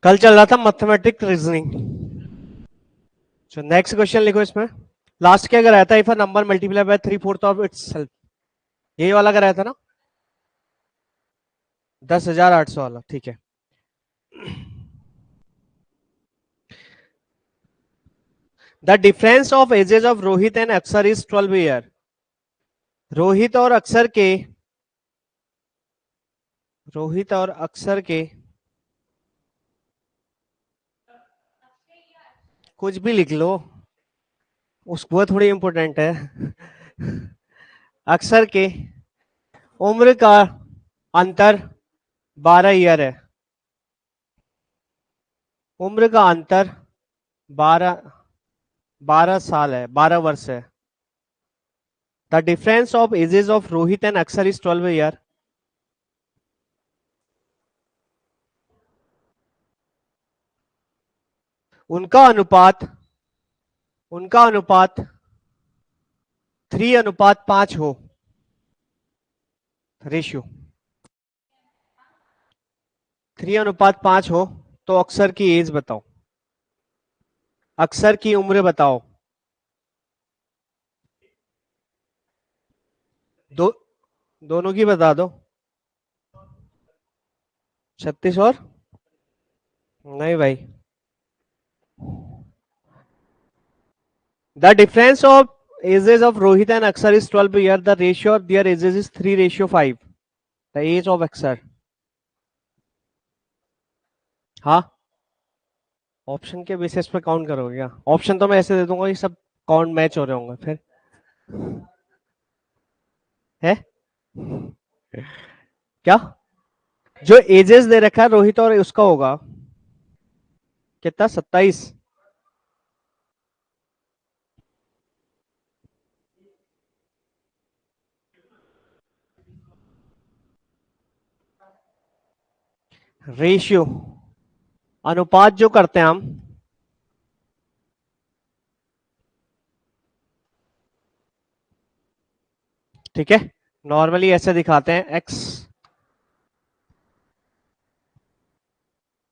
कल चल रहा था मैथमेटिक रीजनिंग। तो नेक्स्ट क्वेश्चन लिखो इसमें। लास्ट क्या कराया था? If a number multiply by 3/4 of itself, यही वाला कराया था ना, 10,800 वाला। ठीक है। The difference of ages of Rohit and Akshar is 12 year. Rohit और अक्षर के कुछ भी लिख लो, उसको थोड़ी इंपॉर्टेंट है। अक्षर के उम्र का अंतर 12 ईयर है। उम्र का अंतर 12 साल है, 12 वर्ष है। The difference of ages of Rohit and Akshar is 12 year. उनका अनुपात 3:5 हो, रेशियो 3:5 हो, तो अक्षर की एज बताओ, अक्षर की उम्र बताओ। दोनों की बता दो। 36 और नहीं भाई। The difference of ages of Rohit and Akshar is 12 year. The ratio of their ages is 3:5। The age of Akshar. हाँ, ऑप्शन के बेसिस पे काउंट करोगे क्या? ऑप्शन तो मैं ऐसे दे दूंगा, ये सब काउंट मैच हो रहे होंगे फिर। है क्या? जो एजेस दे रखा है रोहित और उसका होगा कितना? 27। रेशियो, अनुपात जो करते हैं हम, ठीक है, नॉर्मली ऐसे दिखाते हैं एक्स,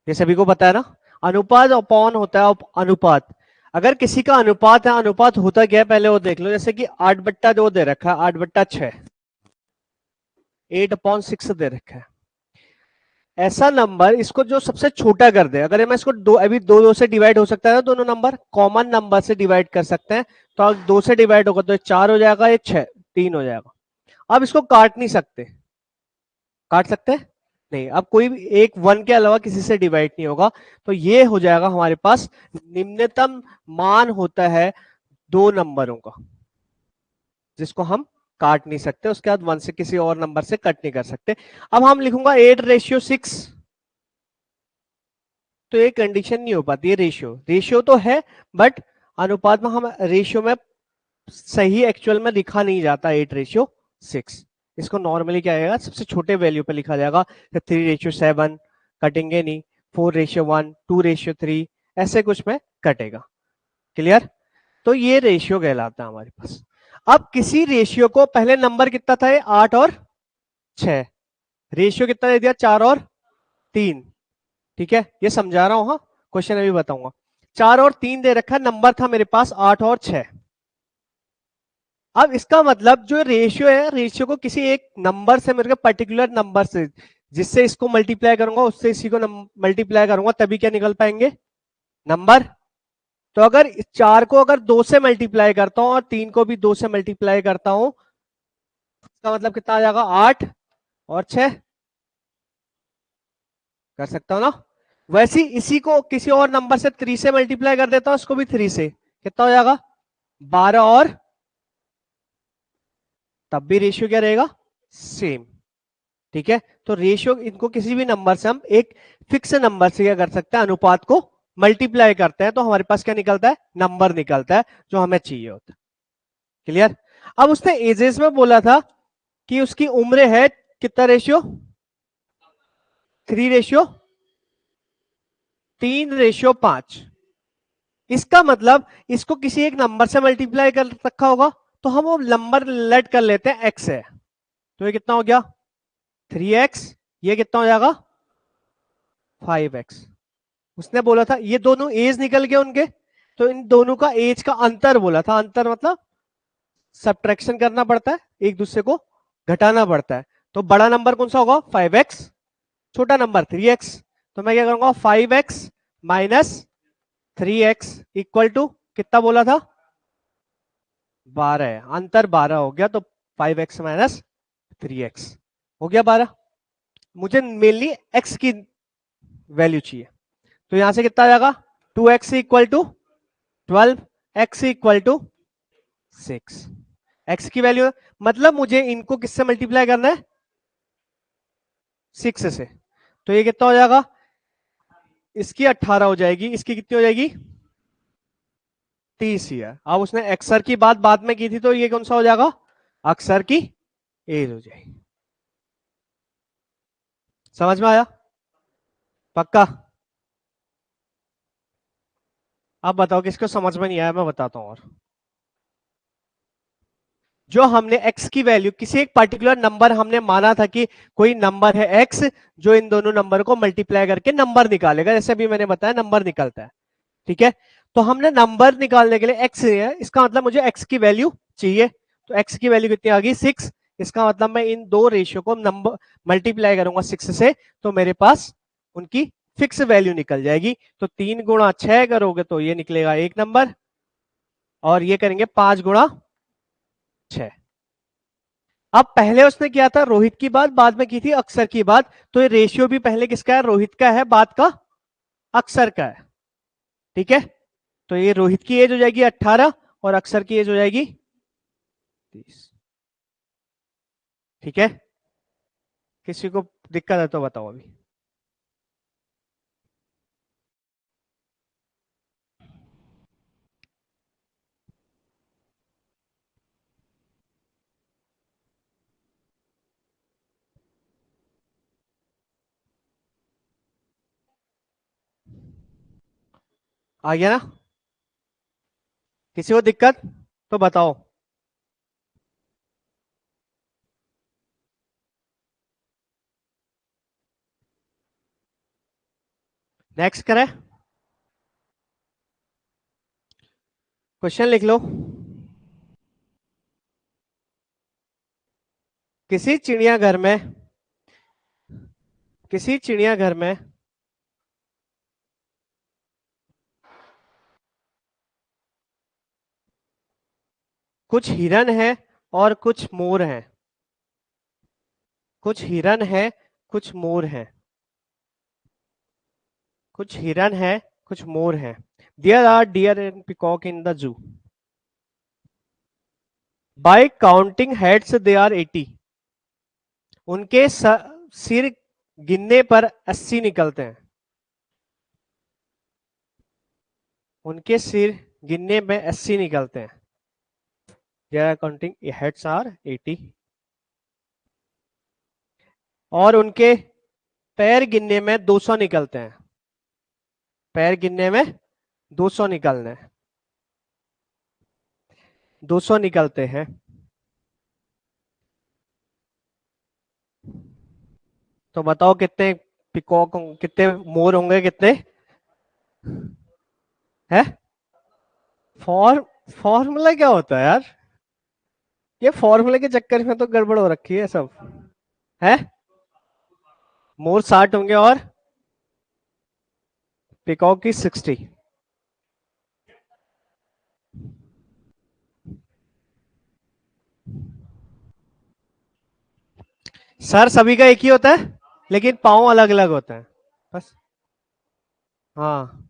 ये सभी को पता है ना। अनुपात अपॉन होता है अनुपात। अगर किसी का अनुपात है, अनुपात होता क्या है पहले वो देख लो। जैसे कि 8/2 दे रखा है, 8/6, 8/6 दे रखा है। ऐसा नंबर, इसको जो सबसे छोटा कर दे, अगर मैं इसको अभी दो से डिवाइड हो सकता है ना, दोनों नंबर कॉमन नंबर से डिवाइड कर सकते हैं। तो अगर 2 से डिवाइड होगा तो 4 हो जाएगा, ये 6, 3 हो जाएगा। अब इसको काट नहीं सकते, काट सकते हैं नहीं। अब कोई भी एक 1 के अलावा किसी से डिवाइड नहीं होगा, तो ये हो जाएगा हमारे पास निम्नतम मान होता है 2 नंबरों का, जिसको हम काट नहीं सकते। उसके बाद 1 से किसी और नंबर से कट नहीं कर सकते। अब हम लिखूंगा 8:6, तो ये कंडीशन नहीं हो पाती है। रेशियो तो है, बट अनुपात में हम रेशियो में सही एक्चुअल में लिखा नहीं जाता 8:6। इसको नॉर्मली क्या आएगा, सबसे छोटे वैल्यू पे लिखा जाएगा। 3:7 कटेंगे नहीं, 4:1, 2:3, ऐसे कुछ में कटेगा। क्लियर? तो ये रेशियो कहलाता है हमारे पास। अब किसी रेशियो को, पहले नंबर कितना था, 8 और 6, रेशियो कितना दे दिया, 4 और 3। ठीक है, ये समझा रहा हूं, हाँ, क्वेश्चन अभी बताऊंगा। 4 और 3 दे रखा, नंबर था मेरे पास 8 और 6। अब इसका मतलब जो रेशियो है, रेशियो को किसी एक नंबर से, मेरे को पर्टिकुलर नंबर से, जिससे इसको मल्टीप्लाई करूंगा उससे इसी को मल्टीप्लाई करूंगा, तभी क्या निकल पाएंगे, नंबर। तो अगर 4 को अगर 2 से मल्टीप्लाई करता हूं और 3 को भी 2 से मल्टीप्लाई करता हूं, इसका मतलब कितना आ जाएगा, 8 और 6। कर सकता हूं ना? वैसे इसी को किसी और नंबर से 3 से मल्टीप्लाई कर देता हूं, इसको भी 3 से, कितना हो जाएगा, 12, और तब भी रेशियो क्या रहेगा, सेम। ठीक है, तो रेशियो, इनको किसी भी नंबर से हम एक फिक्स नंबर से क्या कर सकते हैं, अनुपात को मल्टीप्लाई करते हैं, तो हमारे पास क्या निकलता है, नंबर निकलता है जो हमें चाहिए होता है। क्लियर? अब उसने एजेस में बोला था कि उसकी उम्र है कितना रेशियो, 3:5। इसका मतलब इसको किसी एक नंबर से मल्टीप्लाई कर रखा होगा, तो हम वो नंबर लेट कर लेते हैं एक्स है। तो ये कितना हो गया, 3x। ये कितना हो जाएगा, 5x। उसने बोला था ये दोनों एज निकल गए उनके, तो इन दोनों का एज का अंतर बोला था। अंतर मतलब सब्ट्रैक्शन करना पड़ता है, एक दूसरे को घटाना पड़ता है। तो बड़ा नंबर कौन सा होगा? 5x। छोटा नंबर 3x। तो मैं क्या करूंगा? 5x minus 3x equal to कितना बोला था? 12 है। अंतर 12 हो गया, तो 5x माइनस 3x हो गया 12। मुझे मेनली x की वैल्यू चाहिए, तो यहां से कितना आ जाएगा? 2x equal to 12, x equal to 6। x की वैल्यू मतलब मुझे इनको किससे मल्टीप्लाई करना है? 6 से। तो ये कितना हो जाएगा? इसकी 18 हो जाएगी, इसकी कितनी हो जाएगी? 30 ही है। अब उसने अक्सर की बात बाद में की थी, तो ये कौन सा हो जाएगा? अक्सर की एज हो जाएगी। समझ में आया? पक्का? अब बताओ किसको समझ में नहीं आया, मैं बताता हूं। और जो हमने x की वैल्यू किसी एक पर्टिकुलर नंबर हमने माना था कि कोई नंबर है x जो इन दोनों नंबर को मल्टीप्लाई करके नंबर निकालेगा, जैसे अभी मैंने बताया नंबर निकलता है। ठीक है, तो हमने नंबर निकालने के लिए x है, इसका मतलब मुझे x की वैल्यू चाहिए। तो x की वैल्यू कितनी आ गई? 6। इसका मतलब मैं इन दो रेशियो को नंबर मल्टीप्लाई करूंगा 6 से, तो मेरे पास उनकी फिक्स वैल्यू निकल जाएगी। तो 3 गुणा 6 करोगे तो ये निकलेगा एक नंबर, और ये करेंगे 5 गुणा 6। अब पहले उसने किया था रोहित की बात, बाद में की थी अक्षर की बात। तो ये रेशियो भी पहले किसका है? रोहित का है, बाद का अक्षर का है। ठीक है, तो ये रोहित की एज हो जाएगी 18 और अक्षर की एज हो जाएगी 30। ठीक है, किसी को दिक्कत है तो बताओ अभी। आ गया ना? किसी को दिक्कत तो बताओ। नेक्स्ट करें, क्वेश्चन लिख लो। किसी चिड़ियाघर में किसी चिड़ियाघर में कुछ हिरन है और कुछ मोर हैं। कुछ हिरन है, कुछ मोर हैं। कुछ हिरन है, कुछ मोर हैं। There are deer and peacock in the zoo. By counting heads they are 80। उनके सिर गिनने पर 80 निकलते हैं। उनके सिर गिनने में 80 निकलते हैं। There are counting heads are 80। और उनके पैर गिनने में 200 निकलते हैं। पैर गिनने में 200 निकलने हैं। 200 निकलते हैं। तो बताओ कितने पिकॉक कितने मोर होंगे? कितने है? फॉर्म फॉर्मूला क्या होता है यार? ये फॉर्मूले के चक्कर में तो गड़बड़ हो रखी है सब। है? मोर 60 होंगे और पिकॉक की 60। सर सभी का एक ही होता है, लेकिन पाँव अलग अलग होता है बस। हाँ,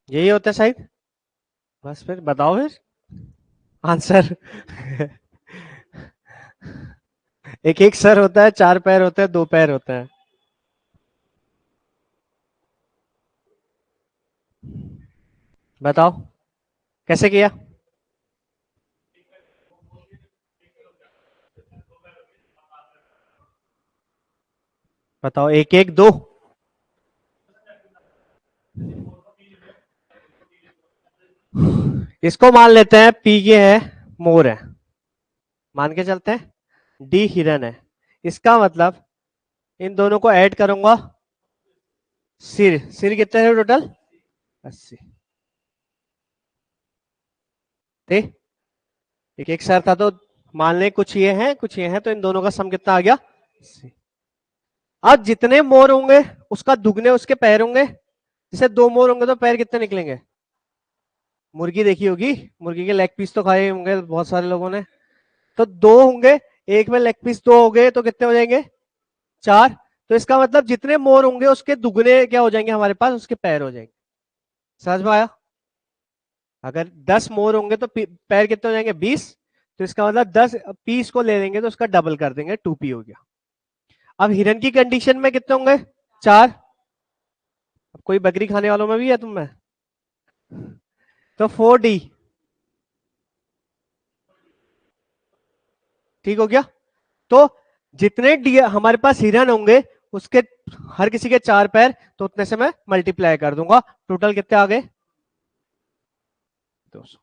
यही होता है शायद। बस फिर बताओ फिर आंसर। एक एक सर होता है, चार पैर होते हैं, दो पैर होते हैं। बताओ कैसे किया। बताओ, एक एक दो। इसको मान लेते हैं पी ये है, मोर है, मान के चलते हैं डी हिरन है। इसका मतलब इन दोनों को ऐड करूंगा, सिर सिर कितने थे टोटल? 80। थे एक एक सर था तो मान लें कुछ ये हैं कुछ ये हैं, तो इन दोनों का सम कितना आ गया? 80। अब जितने मोर होंगे उसका दुगने उसके पैर होंगे। जैसे दो मोर होंगे तो पैर कितने निकलेंगे? मुर्गी देखी होगी, मुर्गी के लेग पीस तो खाए होंगे बहुत सारे लोगों ने। तो दो होंगे, एक में लेग पीस दो हो गए तो कितने हो जाएंगे? चार। तो इसका मतलब जितने मोर होंगे उसके दुगने क्या हो जाएंगे हमारे पास? उसके पैर हो जाएंगे। समझ में आया? अगर 10 मोर होंगे तो पैर कितने हो जाएंगे? 20। तो इसका मतलब 10 पीस को ले लेंगे तो उसका डबल कर देंगे, 2p हो गया। अब हिरन की कंडीशन में कितने होंगे? चार। अब कोई बकरी खाने वालों में भी है तुम में? तो 4d। ठीक हो गया। तो जितने डी हमारे पास हिरन होंगे उसके हर किसी के चार पैर, तो उतने से मैं मल्टीप्लाई कर दूंगा। टोटल कितने आ गए? 200।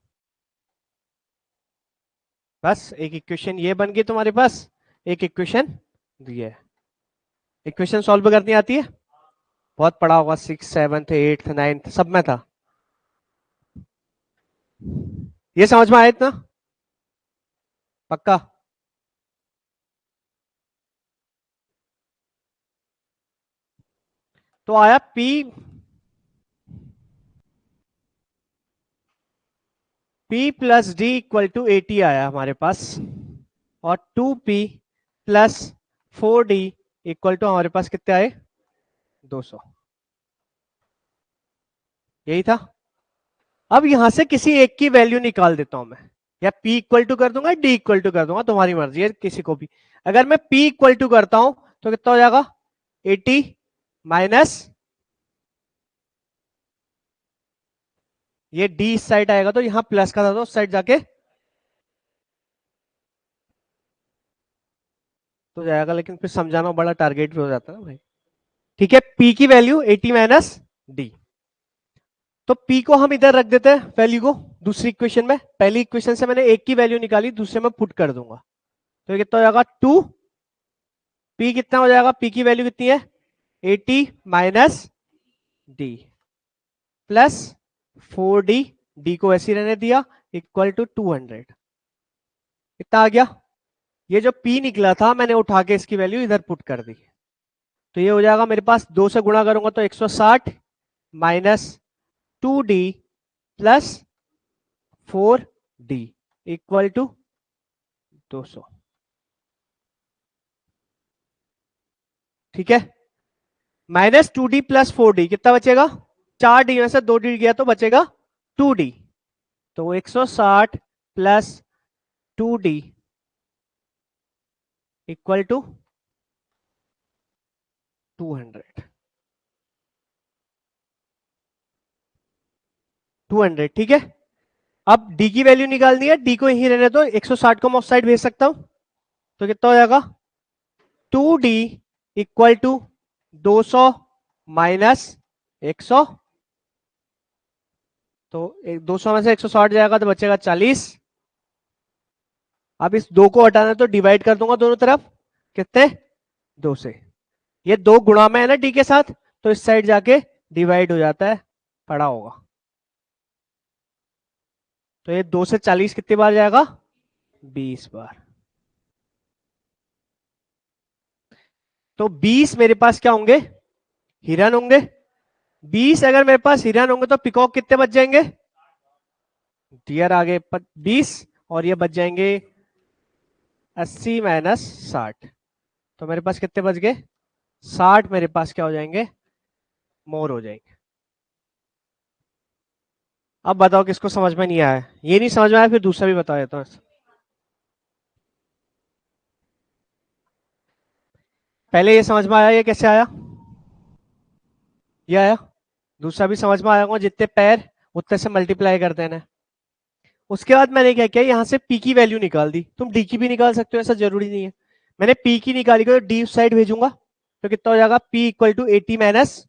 बस एक इक्वेशन ये बन गई तुम्हारे पास, एक इक्वेशन ये है। इक्वेशन सॉल्व करनी आती है? बहुत पढ़ा होगा, 6, 7, 8, 9 सब में था। ये समझ में आया इतना? पक्का? तो आया P plus D equal to 80 आया हमारे पास, और 2p plus 4d equal to हमारे पास कितने आए? 200। यही था। अब यहां से किसी एक की वैल्यू निकाल देता हूं मैं, या p इक्वल टू कर दूंगा, d इक्वल टू कर दूंगा, तुम्हारी मर्जी है किसी को भी। अगर मैं p इक्वल टू करता हूं तो कितना हो जाएगा? 80 माइनस ये d इस साइड आएगा तो यहां प्लस का था तो उस साइड जाके तो जाएगा, लेकिन फिर समझाना बड़ा टारगेट भी हो जाता है ना भाई। ठीक है, p की वैल्यू 80 माइनस d। तो p को हम इधर रख देते हैं वैल्यू को दूसरी इक्वेशन में। पहली इक्वेशन से मैंने एक की वैल्यू निकाली, दूसरे में पुट कर दूंगा। तो ये कितना हो जाएगा? 2। p कितना हो जाएगा? p की वैल्यू कितनी है? 80 minus D plus 4d, D को ऐसे रहने दिया, इक्वल टू 200। कितना आ गया? ये जो p निकला था मैंने उठा के इसकी वैल्यू इधर पुट कर दी। तो ये हो जाएगा मेरे पास, 2 से गुणा करूंगा तो 160 minus 2d plus 4d equal to 200। ठीक है, माइनस 2d प्लस 4d कितना बचेगा? 4d में से 2d गया तो बचेगा 2d। तो 160 प्लस 2d इक्वल टू 200। 200 ठीक है। अब d की वैल्यू निकालनी है, d को यहीं रहने दो, 160 को मैं उस साइड भेज सकता हूं। तो कितना हो जाएगा? 2d equal to 200 minus 100। तो 200 में से 160 जाएगा तो बचेगा 40। अब इस दो को हटाना है तो डिवाइड कर दूंगा दोनों तरफ। कितने? 2 से। ये दो गुणा में है ना डी के साथ, तो इस साइड जाके डिवाइड हो जाता है, पड़ा होगा। तो ये 2 से 40 कितनी बार जाएगा? 20 बार। तो 20 मेरे पास क्या होंगे? हिरन होंगे। 20 अगर मेरे पास हिरन होंगे तो पिकॉक कितने बच जाएंगे? डियर आगे 20, और ये बच जाएंगे 80 माइनस 60। तो मेरे पास कितने बच गए? 60 मेरे पास क्या हो जाएंगे? मोर हो जाएंगे। अब बताओ किसको समझ में नहीं आया, ये नहीं समझ में आया फिर दूसरा भी बता देता हूँ। पहले ये समझ में आया, ये कैसे आया, ये आया। दूसरा भी समझ में आया होगा, जितने पैर उतने से मल्टीप्लाई कर देना है। उसके बाद मैंने क्या किया, यहाँ से पी की वैल्यू निकाल दी, तुम डी की भी निकाल सकते हो, ऐसा जरूरी नहीं है। मैंने पी की निकाली तो डी उस साइड भेजूंगा, तो कितना हो जाएगा, पी इक्वल टू 80 माइनस,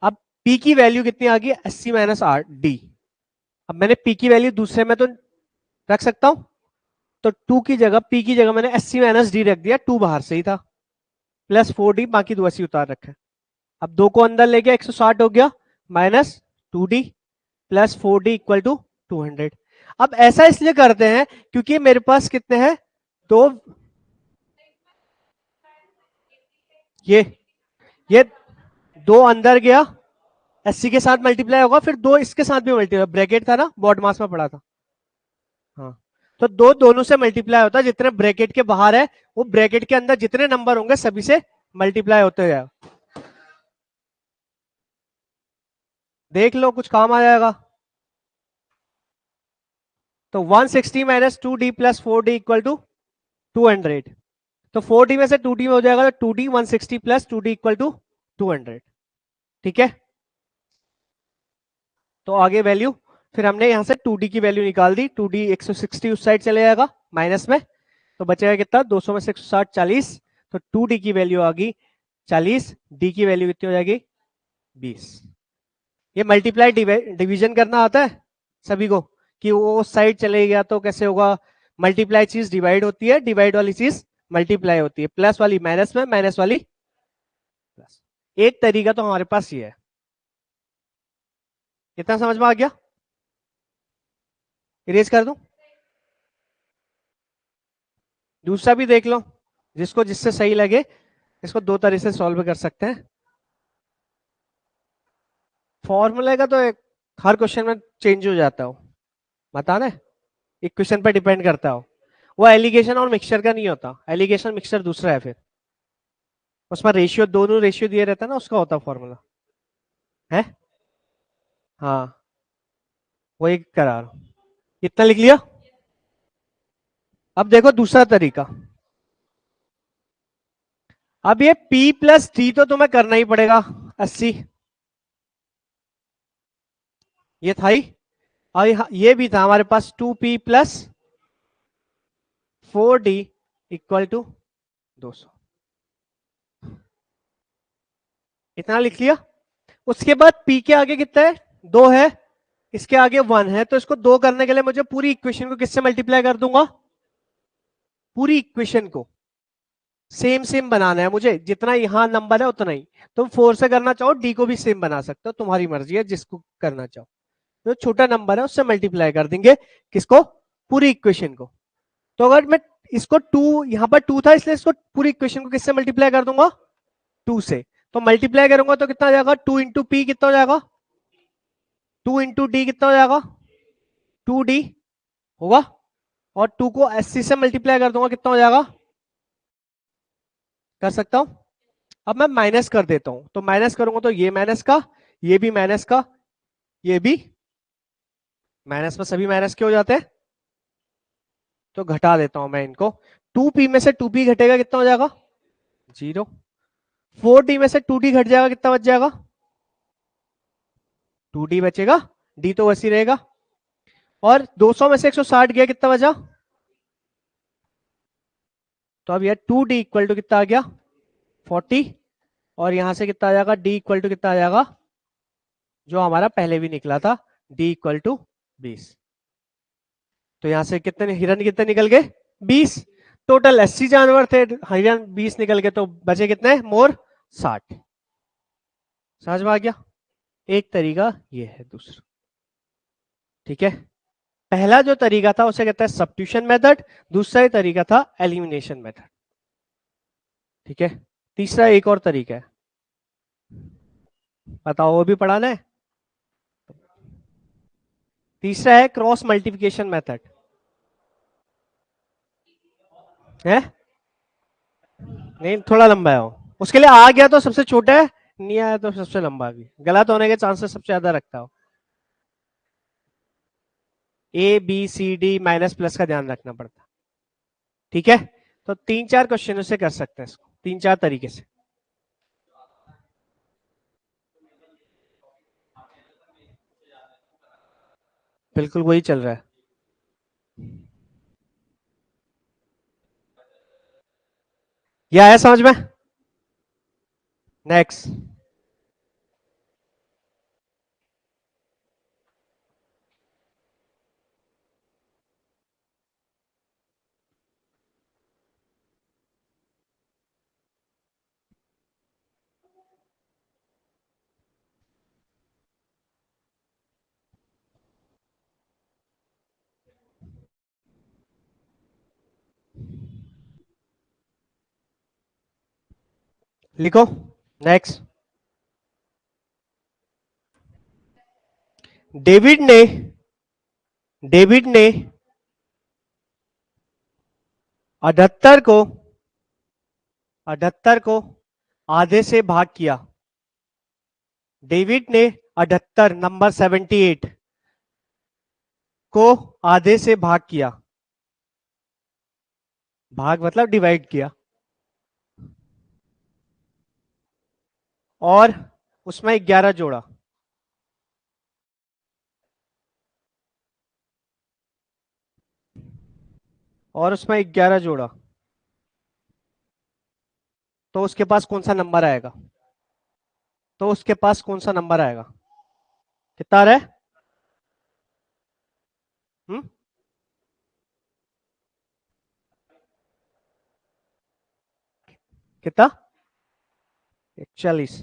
अब पी की वैल्यू कितनी आ गई, 80 माइनस आर डी। अब मैंने पी की वैल्यू दूसरे में तो रख सकता हूं, तो टू की जगह, पी की जगह मैंने 80 माइनस डी रख दिया, टू बाहर से ही था, प्लस 4 डी, बाकी दो 80 उतार रखे। अब दो को अंदर ले गया, 160 हो गया, minus 2d plus 4d equal to 200। अब ऐसा इसलिए करते हैं क्योंकि मेरे पास कितने हैं, दो, ये दो अंदर गया, 80 के साथ मल्टीप्लाई होगा, फिर दो इसके साथ भी मल्टीप्लाई, ब्रैकेट था ना, बॉड मास में पड़ा था। हाँ, तो दो दोनों से मल्टीप्लाई होता है, जितने ब्रैकेट के बाहर है वो ब्रैकेट के अंदर जितने नंबर होंगे सभी से मल्टीप्लाई होते जाए। देख लो कुछ काम आ जाएगा। तो 160 minus 2d plus 4d equal to 200। तो 4d में से 2d में हो जाएगा, तो 2d 160 plus 2d equal to 200। ठीक है, तो आगे वैल्यू, फिर हमने यहां से 2d की वैल्यू निकाल दी, 2d 160 उस साइड चले जाएगा माइनस में, तो बचेगा कितना, 200 में से 160 40, तो 2d की वैल्यू आ गई 40, d की वैल्यू कितनी हो जाएगी 20। ये मल्टीप्लाई डिवीजन करना आता है सभी को, कि वो उस साइड चले गया तो कैसे होगा, मल्टीप्लाई चीज डिवाइड होती है, डिवाइड वाली चीज मल्टीप्लाई होती है, प्लस वाली माइनस में, माइनस वाली प्लस। एक तरीका तो हमारे पास ये है। कितना समझ में आ गया, इरेज कर दूं, दूसरा भी देख लो, जिसको जिससे सही लगे, इसको दो तरह से सॉल्व कर सकते हैं। फॉर्मूले का तो हर क्वेश्चन में चेंज हो जाता हो, बता दें, इक्वेशन पर डिपेंड करता हो। वो एलिगेशन और मिक्सचर का नहीं होता, एलिगेशन मिक्सचर दूसरा है, फिर उसमें रेशियो, दोनों रेशियो दिए रहता है ना, उसका होता फॉर्मूला है। हाँ, वही करा रहा हूं, इतना लिख लिया। अब देखो दूसरा तरीका, अब ये P प्लस डी तो तुम्हें करना ही पड़ेगा, 80, ये था ही, और ये भी था हमारे पास 2P plus 4D equal to 200, इतना लिख लिया। उसके बाद P के आगे कितना है, 2 है, इसके आगे 1 है, तो इसको 2 करने के लिए मुझे पूरी इक्वेशन को किससे मल्टीप्लाई कर दूंगा, पूरी इक्वेशन को सेम सेम बनाना है मुझे, जितना यहां नंबर है उतना ही। तुम 4 से करना चाहो, डी को भी सेम बना सकते हो, तुम्हारी मर्जी है जिसको करना चाहो। जो छोटा नंबर है उससे मल्टीप्लाई कर देंगे, किसको, पूरी इक्वेशन को। तो अगर मैं इसको 2, यहां पर 2 था इसलिए इसको पूरी इक्वेशन को किससे मल्टीप्लाई कर दूंगा, 2 से। तो मल्टीप्लाई करूंगा तो कितना हो जाएगा, 2 इंटू पी कितना हो जाएगा, 2 इंटू डी कितना हो जाएगा, 2d होगा, और 2 को 80 से मल्टीप्लाई कर दूंगा, कितना हो जाएगा, कर सकता हूं। अब मैं माइनस कर देता हूं, तो माइनस करूंगा तो ये माइनस का, ये भी माइनस का, ये भी माइनस में, सभी माइनस के हो जाते हैं, तो घटा देता हूं मैं इनको। 2p में से 2p घटेगा, कितना हो जाएगा 0। 4d में से 2d घट जाएगा, कितना बच जाएगा 2d बचेगा, d तो वैसी रहेगा। और 200 में से 160 गया, कितना बचा, तो अब यह 2d इक्वल टू कितना आ गया 40, और यहां से कितना आ जाएगा, d इक्वल टू कितना आ जाएगा, जो हमारा पहले भी निकला था, d इक्वल टू 20। तो यहां से कितने हिरन कितने निकल गए, 20। टोटल 80 जानवर थे, हिरन 20 निकल गए, तो बचे कितने, मोर 60। समझ में आ गया, एक तरीका ये है, दूसरा, ठीक है। पहला जो तरीका था उसे कहता है सब्स्टिट्यूशन मेथड, दूसरा तरीका था एलिमिनेशन मेथड, ठीक है। तीसरा एक और तरीका है, बताओ, वो भी पढ़ाना है। तीसरा है क्रॉस मल्टीप्लिकेशन मेथड, है नहीं, थोड़ा लंबा है वो, उसके लिए आ गया तो सबसे छोटा है, नहीं आया तो सबसे लंबा भी, गलत होने के चांसेस सबसे ज्यादा रखता हो। A B C D minus plus का ध्यान रखना पड़ता। ठीक है, तो 3-4 क्वेश्चनों से कर सकते हैं इसको, 3-4 तरीके से। बिल्कुल वही चल रहा है। ये आया समझ में? नेक्स्ट। लिखो नेक्स्ट। डेविड ने डेविड ने 78 को 78 को आधे से भाग किया। डेविड ने 78 नंबर 78 को आधे से भाग किया। भाग मतलब डिवाइड किया, और उसमें 11 जोड़ा। और उसमें 11 जोड़ा, तो उसके पास कौन सा नंबर आएगा? तो उसके पास कौन सा नंबर आएगा? कितना आ रहा है? हम्म? कितना? 41।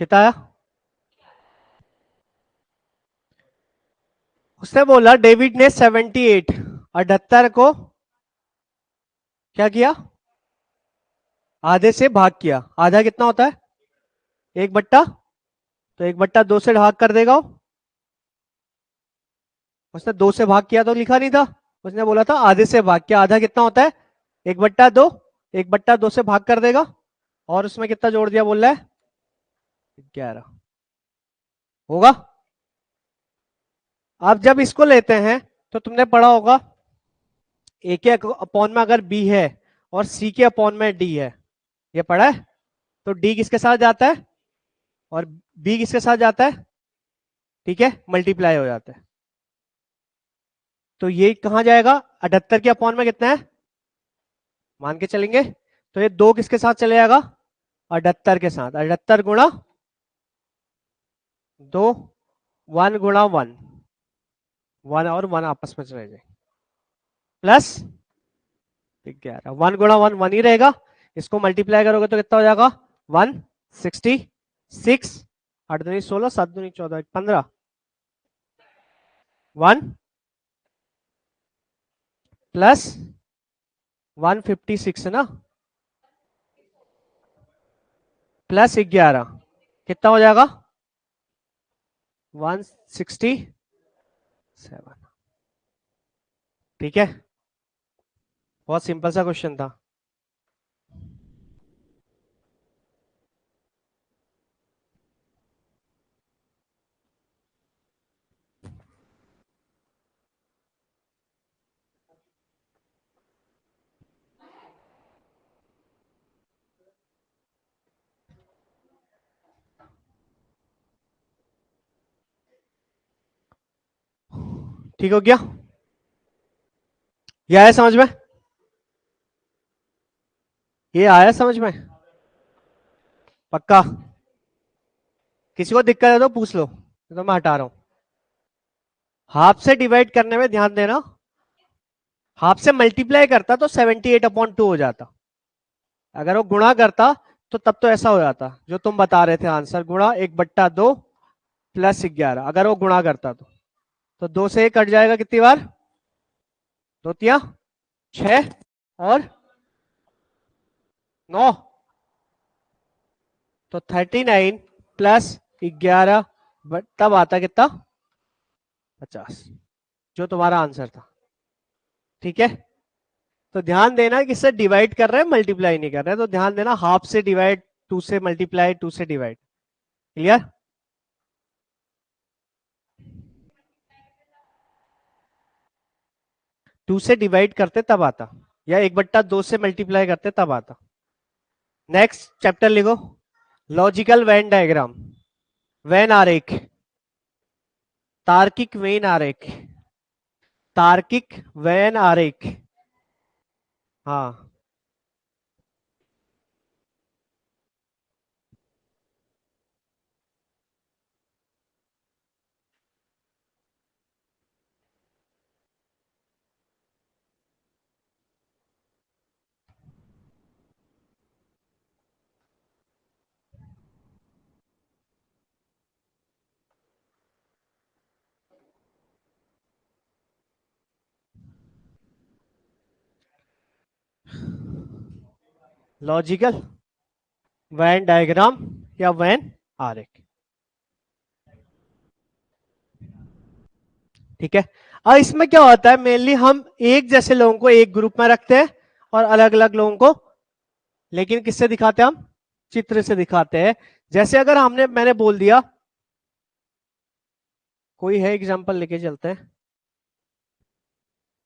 कितना आया? उसने बोला डेविड ने 78 78 को क्या किया? आधे से भाग किया। आधा कितना होता है? 1/, तो 1/2 से भाग कर देगा वो। उसने 2 से भाग किया तो लिखा नहीं था, उसने बोला था आधे से भाग किया। आधा कितना होता है? 1/2। 1/2 से भाग कर देगा, और उसमें कितना जोड़ दिया बोल रहा है? 11 होगा। आप जब इसको लेते हैं तो तुमने पढ़ा होगा ए के अपॉन में अगर बी है और सी के अपॉन में डी है, ये पढ़ा है? तो डी किसके साथ जाता है और बी किसके साथ जाता है? ठीक है, मल्टीप्लाई हो जाता है। तो ये कहां जाएगा? 78 के अपॉन में कितना है मान के चलेंगे, तो ये 2 किसके साथ चले जाएगा? 78 के साथ। 78 गुणा 2, 1 गुणा 1, 1 और 1 आपस में चले जाए, प्लस 11। 1 गुणा 1 1 ही रहेगा, इसको मल्टीप्लाई करोगे तो कितना हो जाएगा? 166। 8 दूनी 16, 7 दूनी 14, 15, 1 प्लस 156 है ना, प्लस 11 कितना हो जाएगा? 167। ठीक है, बहुत सिंपल सा क्वेश्चन था। ठीक हो गया? ये आया समझ में? ये आया समझ में? पक्का? किसी को दिक्कत है तो पूछ लो, तो मैं हटा रहा हूं। हाफ से डिवाइड करने में ध्यान देना, हाफ से मल्टीप्लाई करता तो 78/2 हो जाता। अगर वो गुणा करता तो तब तो ऐसा हो जाता जो तुम बता रहे थे आंसर, गुणा 1/2 प्लस 11। अगर वो गुणा करता तो 2 से 1 कट जाएगा कितनी बार? 2 तिया 6 और 9, तो 39 प्लस 11 तब आता कितना? 50, जो तुम्हारा आंसर था। ठीक है, तो ध्यान देना कि इससे डिवाइड कर रहे हैं, मल्टीप्लाई नहीं कर रहे हैं, तो ध्यान देना हाफ से डिवाइड, 2 से मल्टीप्लाई, 2 से डिवाइड। क्लियर? टू से डिवाइड करते तब आता, या 1/2 से मल्टीप्लाई करते तब आता। नेक्स्ट चैप्टर लिखो, लॉजिकल वेन डायग्राम, वेन आरेख, तार्किक वेन आरेख, तार्किक वेन आरेख। हाँ, लॉजिकल वेन डायग्राम या वेन आरेख। ठीक है। अब इसमें क्या होता है, मेनली हम एक जैसे लोगों को एक ग्रुप में रखते हैं और अलग अलग लोगों को, लेकिन किससे दिखाते हैं हम? चित्र से दिखाते हैं। जैसे अगर मैंने बोल दिया, कोई है एग्जांपल लेके चलते हैं,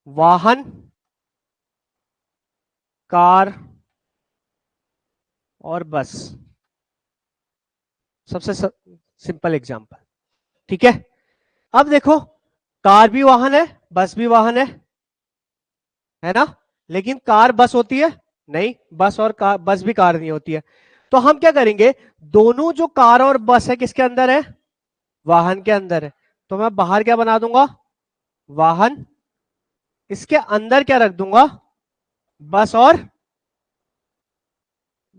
वाहन, कार और बस, सबसे सिंपल एग्जांपल। ठीक है। अब देखो, कार भी वाहन है, बस भी वाहन है ना? लेकिन कार बस होती है? नहीं, बस और कार, बस भी कार नहीं होती है। तो हम क्या करेंगे, दोनों जो कार और बस है किसके अंदर है? वाहन के अंदर है। तो मैं बाहर क्या बना दूंगा? वाहन, इसके अंदर क्या रख दूंगा? बस, और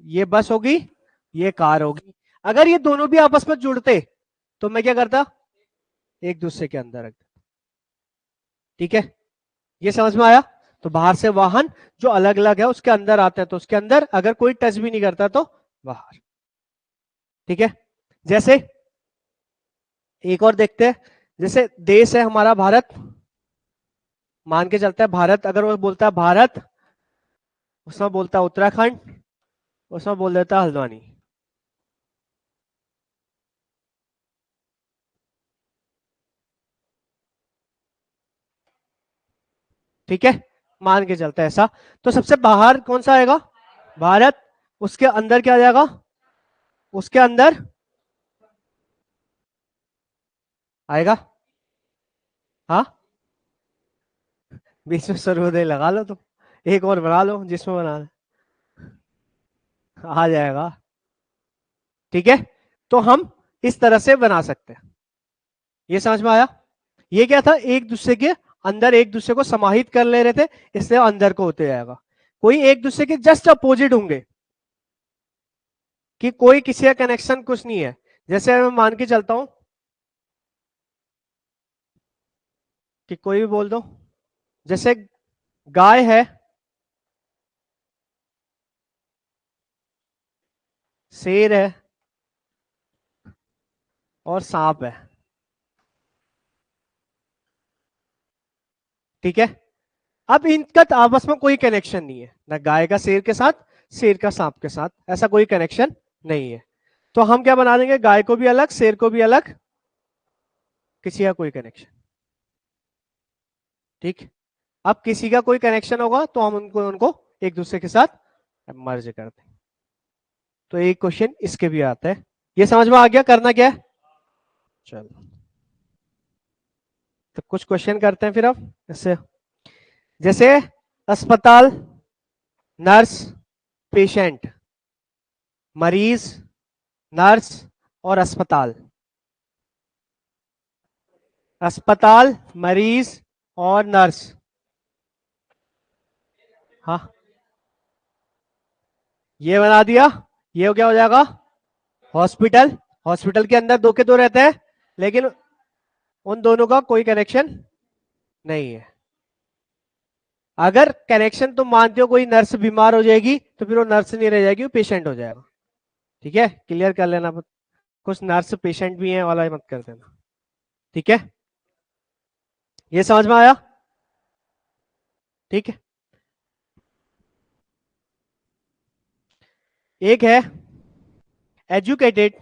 ये बस होगी, ये कार होगी। अगर ये दोनों भी आपस में जुड़ते तो मैं क्या करता? एक दूसरे के अंदर रख देता। ठीक है, ये समझ में आया? तो बाहर से वाहन जो अलग अलग है उसके अंदर आते हैं, तो उसके अंदर, अगर कोई टच भी नहीं करता तो बाहर। ठीक है। जैसे एक और देखते हैं, जैसे देश है हमारा भारत, मान के चलता है भारत, अगर वो बोलता है भारत, उसमें बोलता है उत्तराखंड, उसमें बोल देता है हल्द्वानी। ठीक है, मान के चलता है ऐसा। तो सबसे बाहर कौन सा आएगा? भारत। उसके अंदर क्या आ जाएगा? उसके अंदर आएगा, हाँ, बीच में सर्वोदय लगा लो तुम, एक और बना लो जिसमें बनाना है, आ जाएगा। ठीक है, तो हम इस तरह से बना सकते हैं। ये समझ में आया? ये क्या था, एक दूसरे के अंदर एक दूसरे को समाहित कर ले रहे थे, इसलिए अंदर को होते जाएगा। कोई एक दूसरे के जस्ट अपोजिट होंगे, कि कोई किसी का कनेक्शन कुछ नहीं है। जैसे मैं मान के चलता हूं कि कोई भी बोल दो, जैसे गाय है, शेर है और सांप है। ठीक है। अब इनका तो आपस में कोई कनेक्शन नहीं है, ना गाय का शेर के साथ, शेर का सांप के साथ, ऐसा कोई कनेक्शन नहीं है। तो हम क्या बना देंगे, गाय को भी अलग, शेर को भी अलग, किसी का कोई कनेक्शन। ठीक। अब किसी का कोई कनेक्शन होगा तो हम उनको उनको एक दूसरे के साथ मर्ज करते हैं। तो एक क्वेश्चन इसके भी आता है। ये समझ में आ गया करना क्या है? चलो, तो कुछ क्वेश्चन करते हैं फिर अब इससे। जैसे अस्पताल, नर्स, पेशेंट, मरीज, नर्स और अस्पताल। अस्पताल, मरीज और नर्स। हाँ, ये बना दिया। ये क्या हो जाएगा? हॉस्पिटल। हॉस्पिटल के अंदर दो के दो रहते हैं, लेकिन उन दोनों का कोई कनेक्शन नहीं है। अगर कनेक्शन तुम मानते हो, कोई नर्स बीमार हो जाएगी तो फिर वो नर्स नहीं रह जाएगी, वो पेशेंट हो जाएगा। ठीक है, क्लियर कर लेना। कुछ नर्स पेशेंट भी हैं वाला मत कर देना। ठीक है, ये समझ में आया? ठीक है। एक है एजुकेटेड,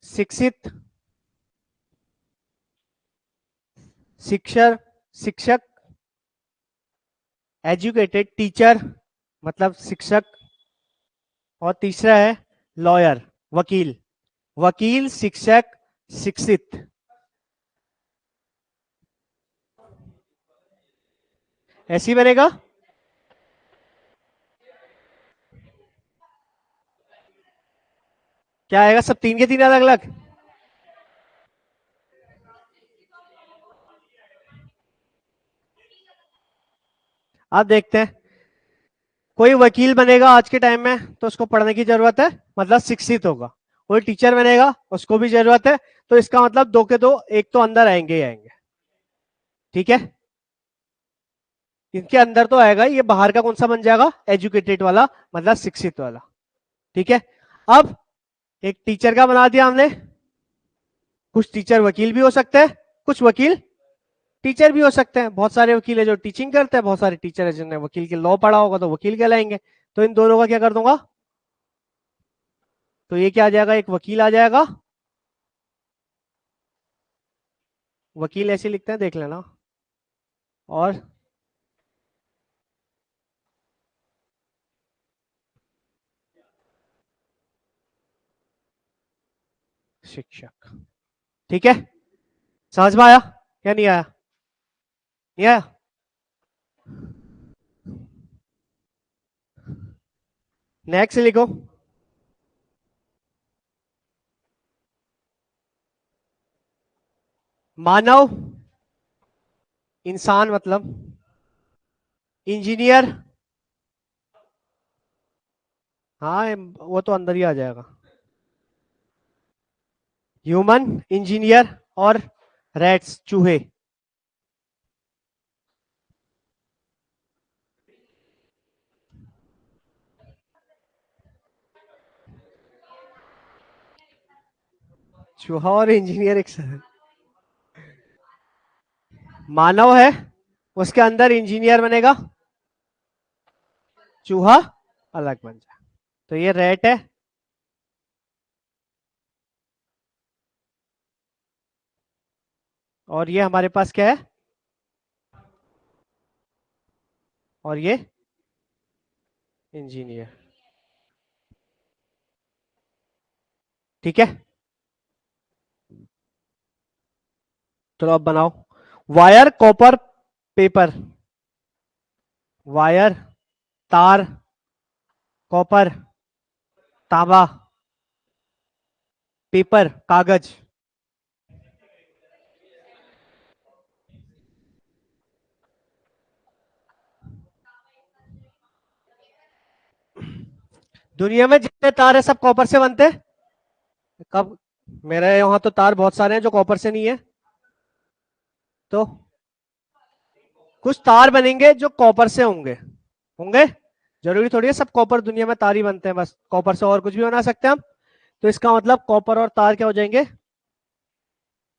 शिक्षित, शिक्षक, शिक्षक, एजुकेटेड टीचर मतलब शिक्षक, और तीसरा है लॉयर, वकील। वकील, शिक्षक, शिक्षित। ऐसी बनेगा। क्या आएगा? सब तीन के तीन अलग अलग। अब देखते हैं। कोई वकील बनेगा आज के टाइम में तो उसको पढ़ने की जरूरत है, मतलब शिक्षित होगा। कोई टीचर बनेगा उसको भी जरूरत है, तो इसका मतलब दो के दो एक तो अंदर आएंगे ही आएंगे। ठीक है, इनके अंदर तो आएगा, ये बाहर का कौन सा बन जाएगा? एजुकेटेड वाला, मतलब शिक्षित वाला। ठीक है, अब एक टीचर का बना दिया हमने। कुछ टीचर वकील भी हो सकते हैं, कुछ वकील टीचर भी हो सकते हैं। बहुत सारे वकील है जो टीचिंग करते हैं, बहुत सारे टीचर है जिन्होंने वकील के लॉ पढ़ा होगा तो वकील कहलाएंगे। तो इन दोनों का क्या कर दूंगा? तो ये क्या आ जाएगा? एक वकील आ जाएगा। वकील ऐसे लिखते हैं, देख लेना। और शिक्षक। ठीक है, समझ में आया या नहीं आया? नहीं आया? नेक्स्ट लिखो। मानव, इंसान मतलब। इंजीनियर, हाँ वो तो अंदर ही आ जाएगा। ह्यूमन, इंजीनियर, और रैट्स, चूहे। चूहा और इंजीनियर एक साथ। मानव है, उसके अंदर इंजीनियर बनेगा, चूहा अलग बन जाए। तो ये रैट है, और ये हमारे पास क्या है? और ये इंजीनियर। ठीक है, चलो अब बनाओ। Wire, copper, paper. वायर, तार, कॉपर, तांबा, पेपर, कागज। दुनिया में जितने तार है सब कॉपर से बनते हैं। कब? मेरे यहाँ तो तार बहुत सारे हैं जो कॉपर से नहीं है। तो कुछ तार बनेंगे जो कॉपर से होंगे। होंगे, जरूरी थोड़ी है सब कॉपर दुनिया में तार ही बनते हैं, बस कॉपर से और कुछ भी बना सकते हैं हम। तो इसका मतलब कॉपर और तार क्या हो जाएंगे?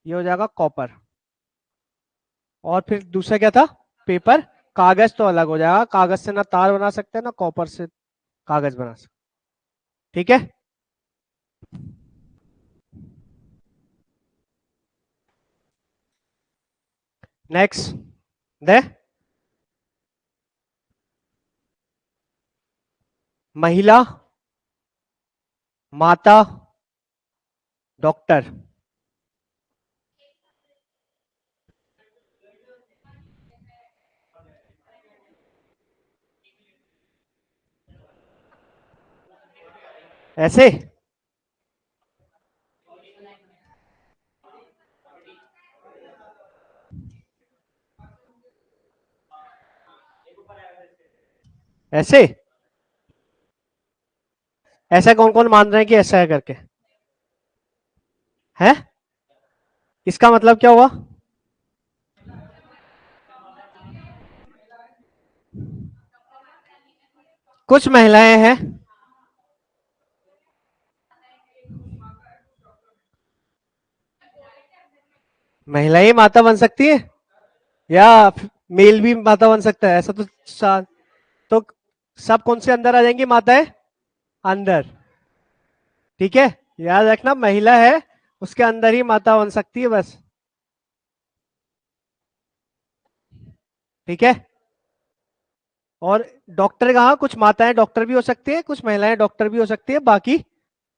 ये हो जाएगा कॉपर। और फिर दूसरा क्या था? पेपर। कागज तो अलग हो जाएगा, कागज से ना तार बना सकते हैं ना कॉपर से कागज बना सकते। ठीक है, नेक्स्ट दे। महिला, माता, डॉक्टर। ऐसे? ऐसे? ऐसा कौन कौन मान रहे हैं कि ऐसा है करके? है? इसका मतलब क्या हुआ? कुछ महिलाएं हैं। महिलाएं माता बन सकती है, या मेल भी माता बन सकता है? ऐसा तो तो सब कौन से अंदर आ जाएंगी माताएं? अंदर। ठीक है, याद रखना महिला है उसके अंदर ही माता बन सकती है बस। ठीक है, और डॉक्टर कहाँ, कुछ माताएं डॉक्टर भी हो सकती है, कुछ महिलाएं डॉक्टर भी हो सकती है, बाकी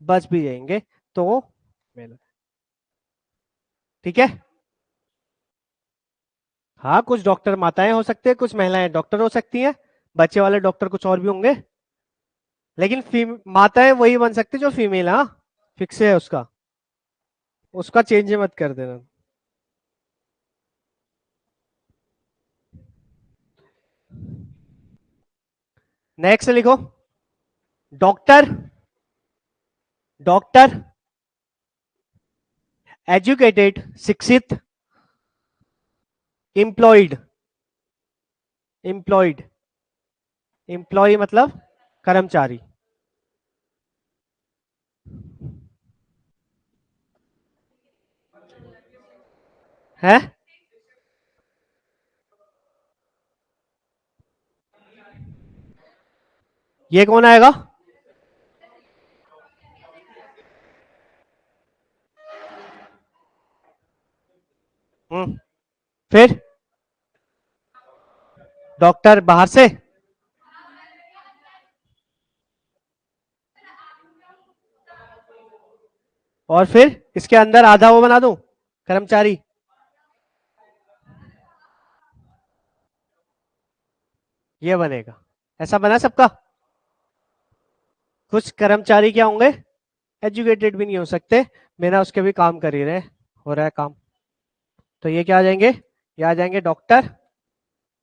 बच भी जाएंगे तो। ठीक है, हाँ कुछ डॉक्टर माताएं हो सकते हैं, कुछ महिलाएं डॉक्टर हो सकती हैं, बच्चे वाले डॉक्टर कुछ और भी होंगे, लेकिन माताएं वही बन सकती जो फीमेल। हाँ, फिक्स है उसका, उसका चेंज मत कर देना। नेक्स्ट लिखो, डॉक्टर, डॉक्टर, एजुकेटेड शिक्षित, एम्प्लॉयड, एम्प्लॉयड, एम्प्लॉय मतलब कर्मचारी है। ये कौन आएगा? फिर डॉक्टर बाहर से, और फिर इसके अंदर आधा वो बना दूं, कर्मचारी। ये बनेगा, ऐसा बना सबका। कुछ कर्मचारी क्या होंगे, एजुकेटेड भी नहीं हो सकते, बिना उसके भी काम कर ही रहे, हो रहा है काम। तो ये क्या आ जाएंगे, ये आ जाएंगे डॉक्टर,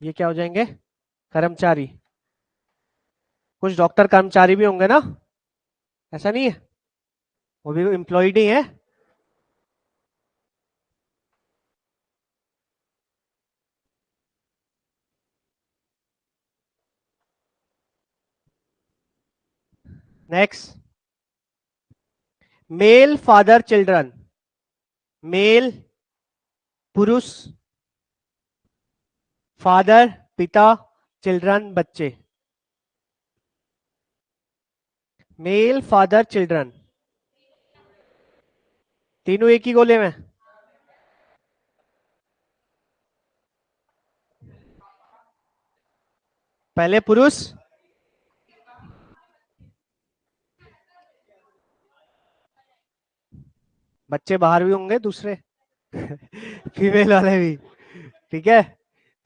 ये क्या हो जाएंगे, कर्मचारी। कुछ डॉक्टर कर्मचारी भी होंगे ना, ऐसा नहीं है, वो भी एम्प्लॉयड ही है। Next, male father children, male पुरुष, फादर पिता, चिल्ड्रन बच्चे, मेल फादर चिल्ड्रन, तीनों एक ही गोले में। पहले पुरुष, बच्चे बाहर भी होंगे दूसरे फीमेल वाले भी। ठीक है,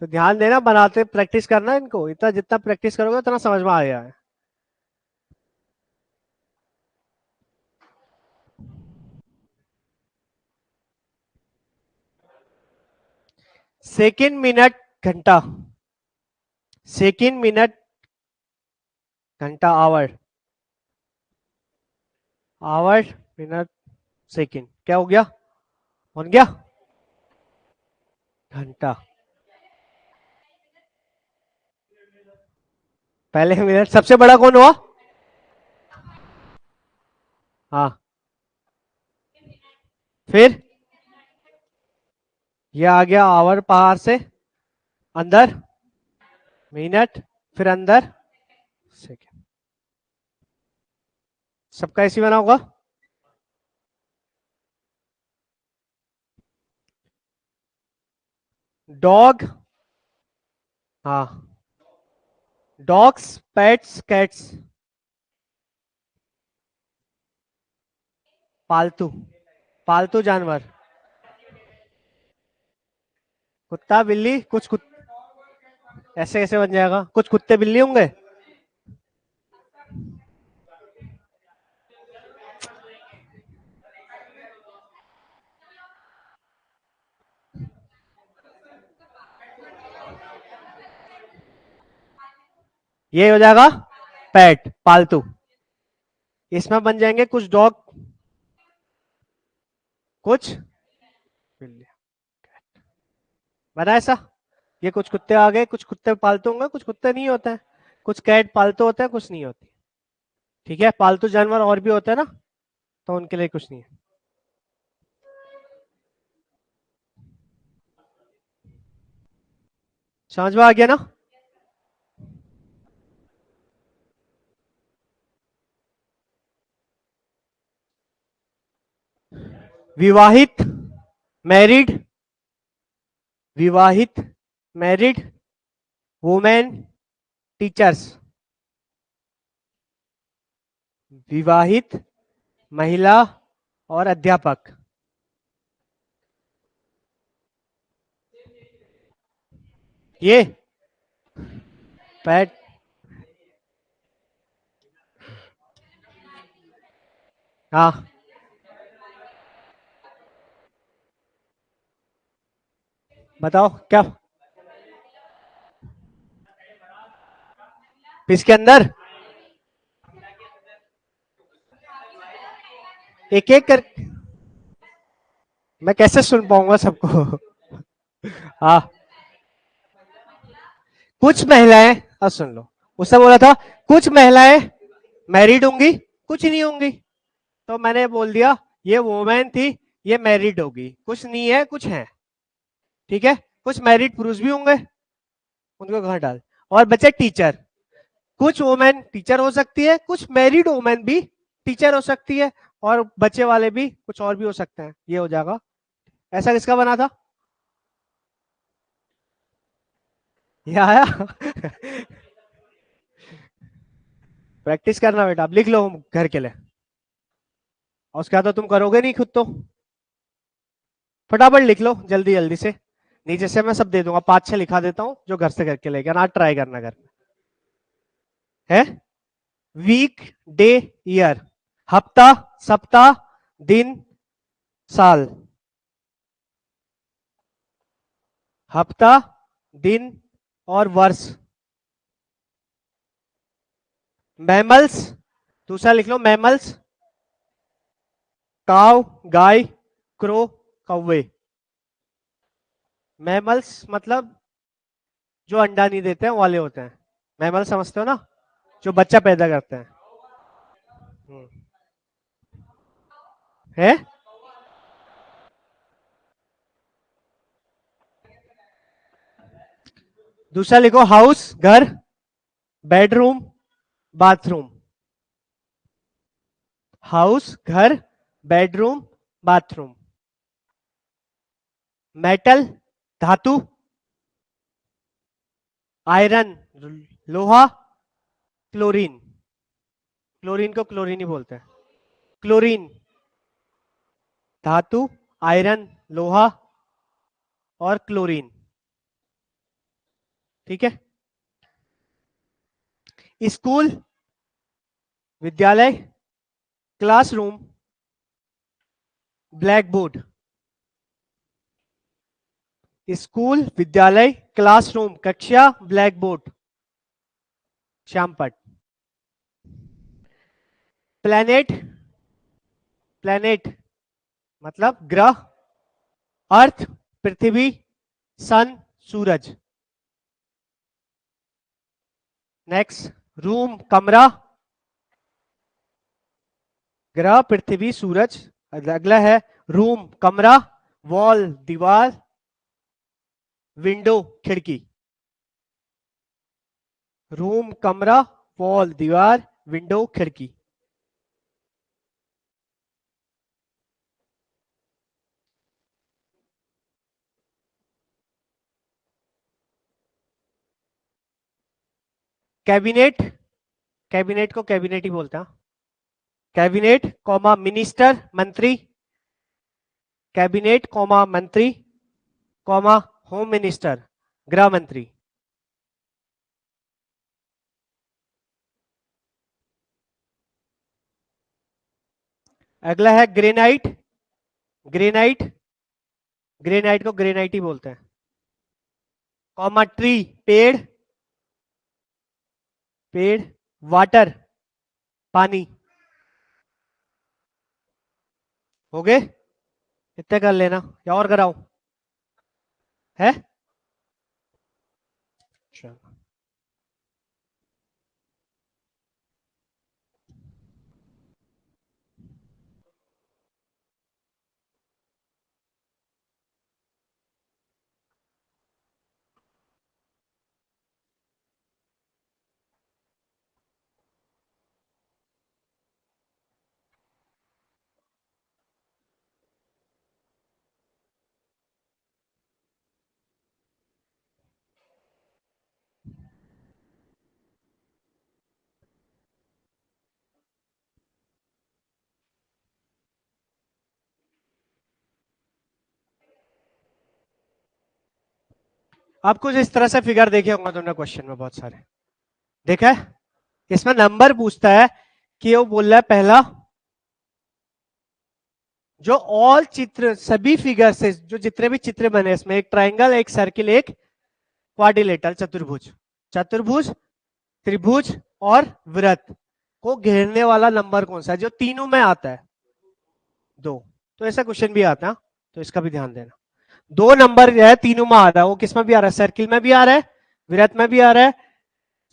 तो ध्यान देना, बनाते प्रैक्टिस करना इनको, इतना जितना प्रैक्टिस करोगे उतना समझ में आ गया है। सेकंड मिनट घंटा, सेकंड मिनट घंटा आवर, आवर मिनट सेकंड, क्या हो गया, बन गया घंटा। पहले मिनट सबसे बड़ा कौन हुआ? हाँ, फिर ये आ गया आवर, बाहर से अंदर मिनट, फिर अंदर सेकंड, सबका ऐसी बना होगा। डॉग, हाँ, डॉग्स पेट्स कैट्स, पालतू, पालतू जानवर, कुत्ता बिल्ली, ऐसे कैसे बन जाएगा, कुछ कुत्ते बिल्ली होंगे। ये हो जाएगा पेट पालतू, इसमें बन जाएंगे कुछ डॉग, कुछ बिल्ली, बना ऐसा। ये कुछ कुत्ते आ गए, कुछ कुत्ते पालतू होंगे, कुछ कुत्ते नहीं होते हैं, कुछ कैट पालतू होते हैं, कुछ नहीं होती। ठीक है, पालतू जानवर और भी होते हैं ना, तो उनके लिए कुछ नहीं है। समझ में आ गया ना? विवाहित, मैरिड, विवाहित, मैरिड, वुमेन, टीचर्स, विवाहित, महिला और अध्यापक। ये पैट, हाँ बताओ क्या इसके अंदर, एक एक कर, मैं कैसे सुन पाऊंगा सबको। हाँ, कुछ महिलाएं, अब सुन लो, उसने बोला था कुछ महिलाएं मैरिड होंगी, कुछ नहीं होंगी, तो मैंने बोल दिया ये वोमेन थी, ये मैरिड होगी, कुछ नहीं है कुछ है। ठीक है, कुछ मैरिड पुरुष भी होंगे, उनको घर डाल। और बच्चे टीचर, कुछ वोमेन टीचर हो सकती है, कुछ मैरिड वोमेन भी टीचर हो सकती है, और बच्चे वाले भी कुछ और भी हो सकते हैं, ये हो जाएगा। ऐसा किसका बना था? ये आया। प्रैक्टिस करना बेटा, अब लिख लो घर के लिए, और उसके बाद तो तुम करोगे नहीं खुद तो, फटाफट लिख लो जल्दी जल्दी से। नीचे से मैं सब दे दूंगा, 5-6 लिखा देता हूँ जो घर से करके लेके आना, ट्राई करना घर में। है वीक, डे, ईयर, हफ्ता, सप्ताह, दिन, साल, हफ्ता, दिन और वर्ष। मैमल्स, दूसरा लिख लो मैमल्स, काव, गाय, क्रो, कौवे। मैमल्स मतलब जो अंडा नहीं देते हैं वो वाले होते हैं, मैमल समझते हो ना, जो बच्चा पैदा करते हैं। हम्म। है दूसरा लिखो हाउस, घर, बेडरूम, बाथरूम। हाउस, घर, बेडरूम, बाथरूम। मेटल, धातु, आयरन, लोहा, क्लोरीन, क्लोरीन को क्लोरीन ही बोलते हैं, क्लोरीन, धातु, आयरन, लोहा और क्लोरीन। ठीक है, स्कूल, विद्यालय, क्लासरूम, ब्लैक बोर्ड। स्कूल, विद्यालय, क्लासरूम, कक्षा, ब्लैक बोर्ड, श्यामपट। प्लेनेट, प्लेनेट मतलब ग्रह, अर्थ, पृथ्वी, सन, सूरज। नेक्स्ट, रूम, कमरा, ग्रह, पृथ्वी, सूरज। अगला है रूम, कमरा, वॉल, दीवार, विंडो, खिड़की। रूम, कमरा, वॉल, दीवार, विंडो, खिड़की। कैबिनेट, कैबिनेट को कैबिनेट ही बोलते हैं। कैबिनेट कॉमा मिनिस्टर, मंत्री, कैबिनेट कॉमा मंत्री, कॉमा होम मिनिस्टर, गृह मंत्री। अगला है ग्रेनाइट, ग्रेनाइट, ग्रेनाइट को ग्रेनाइट ही बोलते हैं। कॉमा ट्री, पेड़, पेड़, वाटर, पानी। हो गए इतने कर लेना, या और कराऊं? है चलो। अब कुछ इस तरह से फिगर देखे होंगे तुमने क्वेश्चन में, बहुत सारे देखा है। इसमें नंबर पूछता है कि वो बोल रहा है पहला, जो ऑल चित्र सभी फिगर से जो जितने भी चित्र बने इसमें, एक ट्राइंगल, एक सर्किल, एक क्वाड्रिलेटरल चतुर्भुज, चतुर्भुज, त्रिभुज और वृत्त को घेरने वाला नंबर कौन सा है जो तीनों में आता है? 2। तो ऐसा क्वेश्चन भी आता है, तो इसका भी ध्यान देना। 2 नंबर जो है तीनों में आ रहा है, वो किस में भी आ रहा है? सर्किल में भी आ रहा है, वृत्त में भी आ रहा है,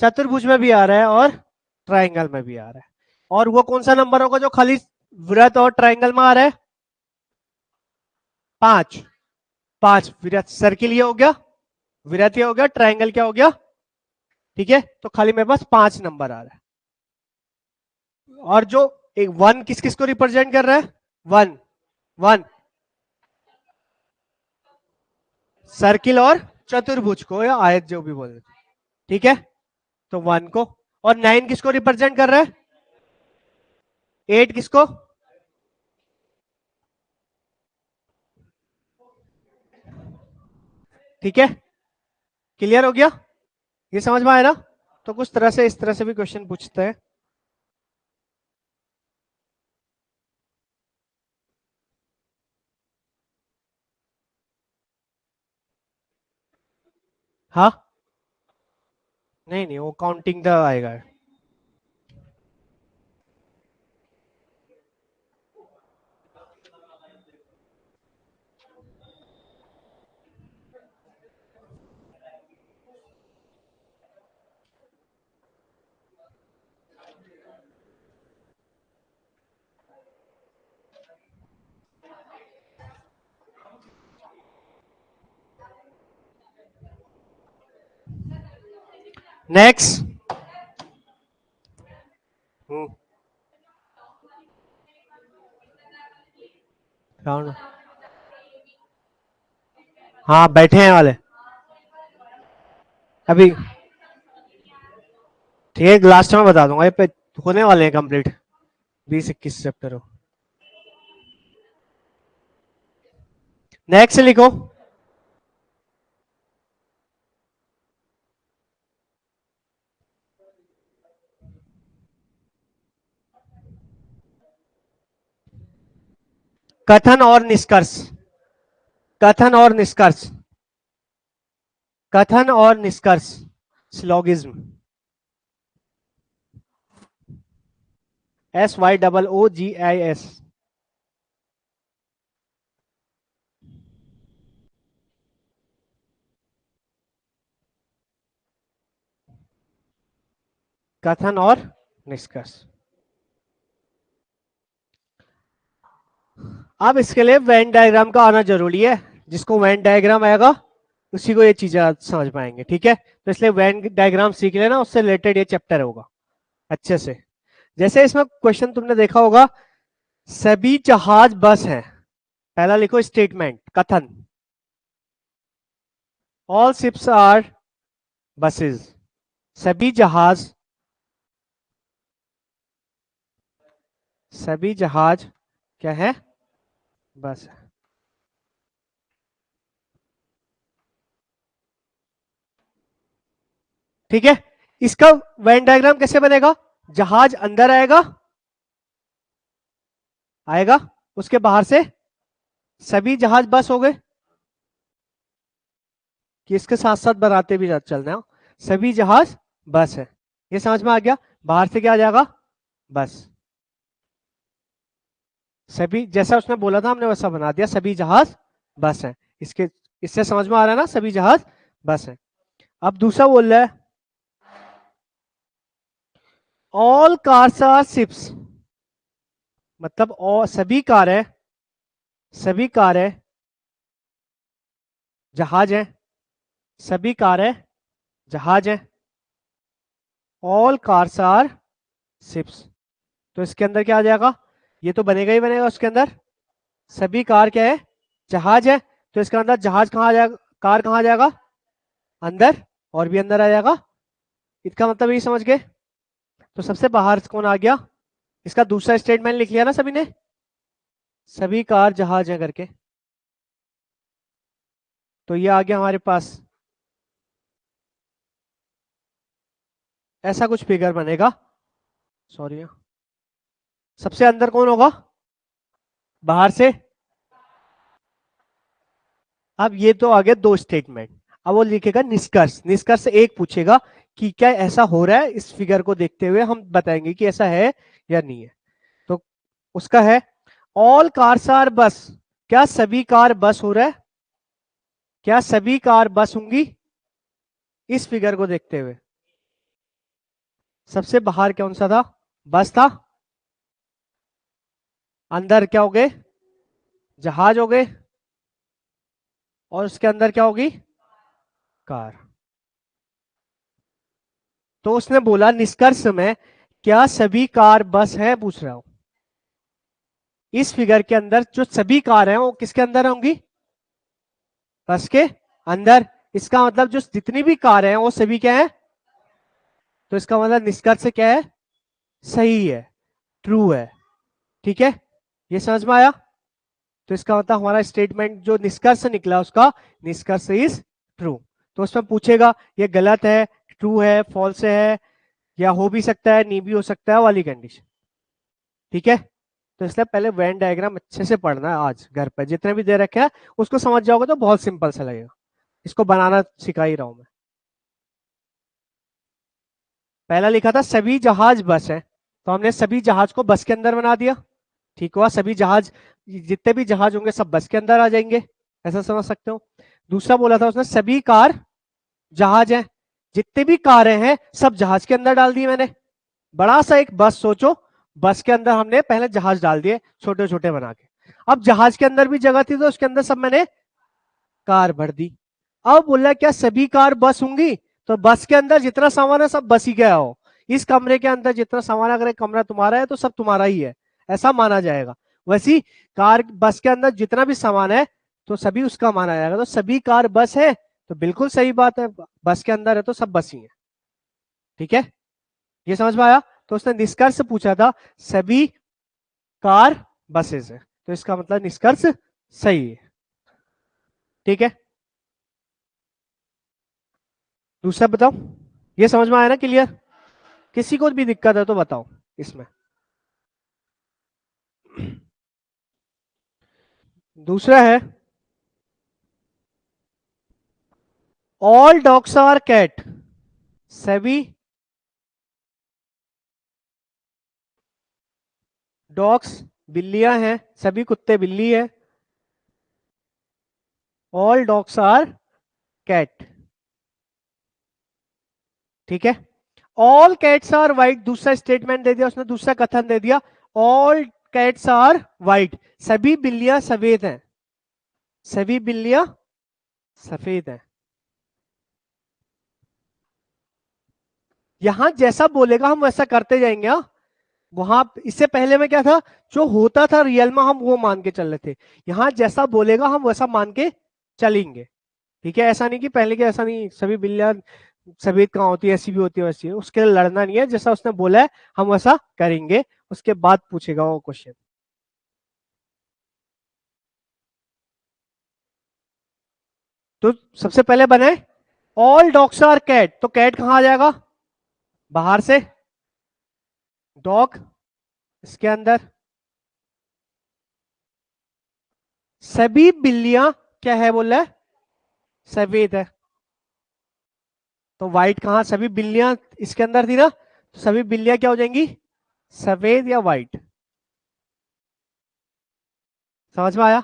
चतुर्भुज में भी आ रहा है और ट्राइंगल में भी आ रहा है। और वो कौन सा नंबर होगा जो खाली वृत्त और ट्राइंगल में आ रहा है? 5। 5 वृत्त, सर्किल ये हो गया, वृत्त ये हो गया, ट्राइंगल क्या हो गया? ठीक है, तो खाली मेरे पास 5 नंबर आ रहा है। और जो एक 1 किस किस को रिप्रेजेंट कर रहा है? 1 1 सर्किल और चतुर्भुज को, या आयत जो भी बोले, ठीक है। तो 1 को, और 9 किसको रिप्रेजेंट कर रहा है? 8 किसको? ठीक है, क्लियर हो गया? ये समझ में आया ना? तो कुछ तरह से इस तरह से भी क्वेश्चन पूछते हैं। हाँ, नहीं नहीं, वो काउंटिंग द आएगा। नेक्स्ट। राउंड, हाँ बैठे हैं वाले अभी, ठीक है, लास्ट में बता दूंगा, ये पे होने वाले हैं कंप्लीट 20-21 चैप्टर हो। नेक्स्ट लिखो, कथन और निष्कर्ष। कथन और निष्कर्ष, कथन और निष्कर्ष, सिलोगिज्म, SYOOGIS। कथन और निष्कर्ष। अब इसके लिए वेन डायग्राम का आना जरूरी है, जिसको वेन डायग्राम आएगा उसी को ये चीजें समझ पाएंगे, ठीक है। तो इसलिए वेन डायग्राम सीख लेना, उससे रिलेटेड ये चैप्टर होगा अच्छे से। जैसे इसमें क्वेश्चन तुमने देखा होगा, सभी जहाज बस हैं, पहला लिखो स्टेटमेंट, कथन, ऑल शिप्स आर बसेस, सभी जहाज, सभी जहाज क्या है? बस। ठीक है, इसका वेन डायग्राम कैसे बनेगा? जहाज अंदर आएगा, आएगा, उसके बाहर से सभी जहाज बस हो गए, कि इसके साथ साथ बनाते भी चलना है, सभी जहाज बस है, ये समझ में आ गया। बाहर से क्या आ जाएगा? बस। सभी जैसा उसने बोला था हमने वैसा बना दिया, सभी जहाज बस है। इसके इससे समझ में आ रहा है ना, सभी जहाज बस है। अब दूसरा बोल रहा है, ऑल कार्स आर शिप्स, मतलब सभी कारें, सभी कारें जहाज हैं, सभी कारें जहाज हैं, ऑल कार्स आर शिप्स। तो इसके अंदर क्या आ जाएगा? ये तो बनेगा ही बनेगा, उसके अंदर सभी कार क्या है? जहाज है, तो इसके अंदर जहाज कहाँ आ जाएगा, कार कहाँ आ जाएगा? अंदर, और भी अंदर आ जाएगा। इसका मतलब यही समझ गए। तो सबसे बाहर कौन आ गया? इसका दूसरा स्टेटमेंट लिख लिया ना सभी ने, सभी कार जहाज है करके। तो ये आ गया हमारे पास ऐसा कुछ फिगर बनेगा। सॉरी, सबसे अंदर कौन होगा बाहर से? अब ये तो आ गया दो स्टेटमेंट। अब वो लिखेगा निष्कर्ष, निष्कर्ष एक पूछेगा कि क्या ऐसा हो रहा है, इस फिगर को देखते हुए हम बताएंगे कि ऐसा है या नहीं है। तो उसका है ऑल कार्स आर बस, क्या सभी कार बस हो रहा है? क्या सभी कार बस होंगी इस फिगर को देखते हुए? सबसे बाहर कौन सा था? बस था। अंदर क्या हो गए? जहाज हो गए। और उसके अंदर क्या होगी? कार। तो उसने बोला निष्कर्ष में क्या सभी कार बस है, पूछ रहा हूं। इस फिगर के अंदर जो सभी कार हैं वो किसके अंदर होंगी? बस के अंदर। इसका मतलब जो जितनी भी कार हैं वो सभी क्या है? तो इसका मतलब निष्कर्ष क्या है? सही है, ट्रू है। ठीक है, ये समझ में आया? तो इसका मतलब हमारा स्टेटमेंट जो निष्कर्ष निकला उसका निष्कर्ष इज ट्रू। तो उसमें पूछेगा ये गलत है, ट्रू है, फॉल्स है, या हो भी सकता है, नहीं भी हो सकता है वाली कंडीशन। ठीक है, तो इसलिए पहले वेन डायग्राम अच्छे से पढ़ना है, आज घर पे जितने भी दे रखे हैं उसको समझ जाओगे तो बहुत सिंपल सा लगेगा। इसको बनाना सिखा ही रहा हूं मैं। पहला लिखा था सभी जहाज बस है, तो हमने सभी जहाज को बस के अंदर बना दिया। ठीक हुआ, सभी जहाज, जितने भी जहाज होंगे सब बस के अंदर आ जाएंगे, ऐसा समझ सकते हो। दूसरा बोला था उसने सभी कार जहाज हैं, जितने भी कारें हैं सब जहाज के अंदर डाल दी मैंने। बड़ा सा एक बस सोचो, बस के अंदर हमने पहले जहाज डाल दिए छोटे छोटे बना के। अब जहाज के अंदर भी जगह थी तो उसके अंदर सब मैंने कार भर दी। अब बोला क्या सभी कार बस होंगी? तो बस के अंदर जितना सामान है सब बस ही गया हो। इस कमरे के अंदर जितना सामान है, अगर एक कमरा तुम्हारा है तो सब तुम्हारा ही है, ऐसा माना जाएगा। वैसी कार बस के अंदर जितना भी सामान है तो सभी उसका माना जाएगा। तो सभी कार बस है, तो बिल्कुल सही बात है, बस के अंदर है तो सब बस ही है। ठीक है, ये समझ में आया? तो उसने निष्कर्ष पूछा था सभी कार बसेस है, तो इसका मतलब निष्कर्ष सही है। ठीक है, दूसरा बताओ। ये समझ में आया ना, क्लियर? किसी को भी दिक्कत है तो बताओ इसमें। दूसरा है ऑल डॉग्स आर कैट, सभी डॉग्स बिल्लियां हैं, सभी कुत्ते बिल्ली है। All dogs are cat. ठीक है, ऑल कैट्स आर वाइट, दूसरा स्टेटमेंट दे दिया उसने, दूसरा कथन दे दिया ऑल कैट्स आर वाइट, सभी बिल्लियां सफेद हैं, सभी बिल्लियां सफेद हैं। यहां जैसा बोलेगा हम वैसा करते जाएंगे। हाँ, वहां इससे पहले में क्या था, जो होता था रियल में हम वो मान के चल रहे थे। यहां जैसा बोलेगा हम वैसा मान के चलेंगे। ठीक है, ऐसा नहीं कि पहले के ऐसा नहीं सभी बिल्लियां सफेद कहाँ होती है, ऐसी भी होती है वैसी है, उसके लिए लड़ना नहीं है, जैसा उसने बोला है हम वैसा करेंगे। उसके बाद पूछेगा वो क्वेश्चन। तो सबसे पहले बनाए ऑल डॉग्स आर कैट, तो कैट कहां आ जाएगा? बाहर से। डॉग इसके अंदर। सभी बिल्लियां क्या है बोला है? सफेद है। तो व्हाइट कहां? सभी बिल्लियां इसके अंदर थी ना, तो सभी बिल्लियां क्या हो जाएंगी? सफेद या व्हाइट। समझ में आया?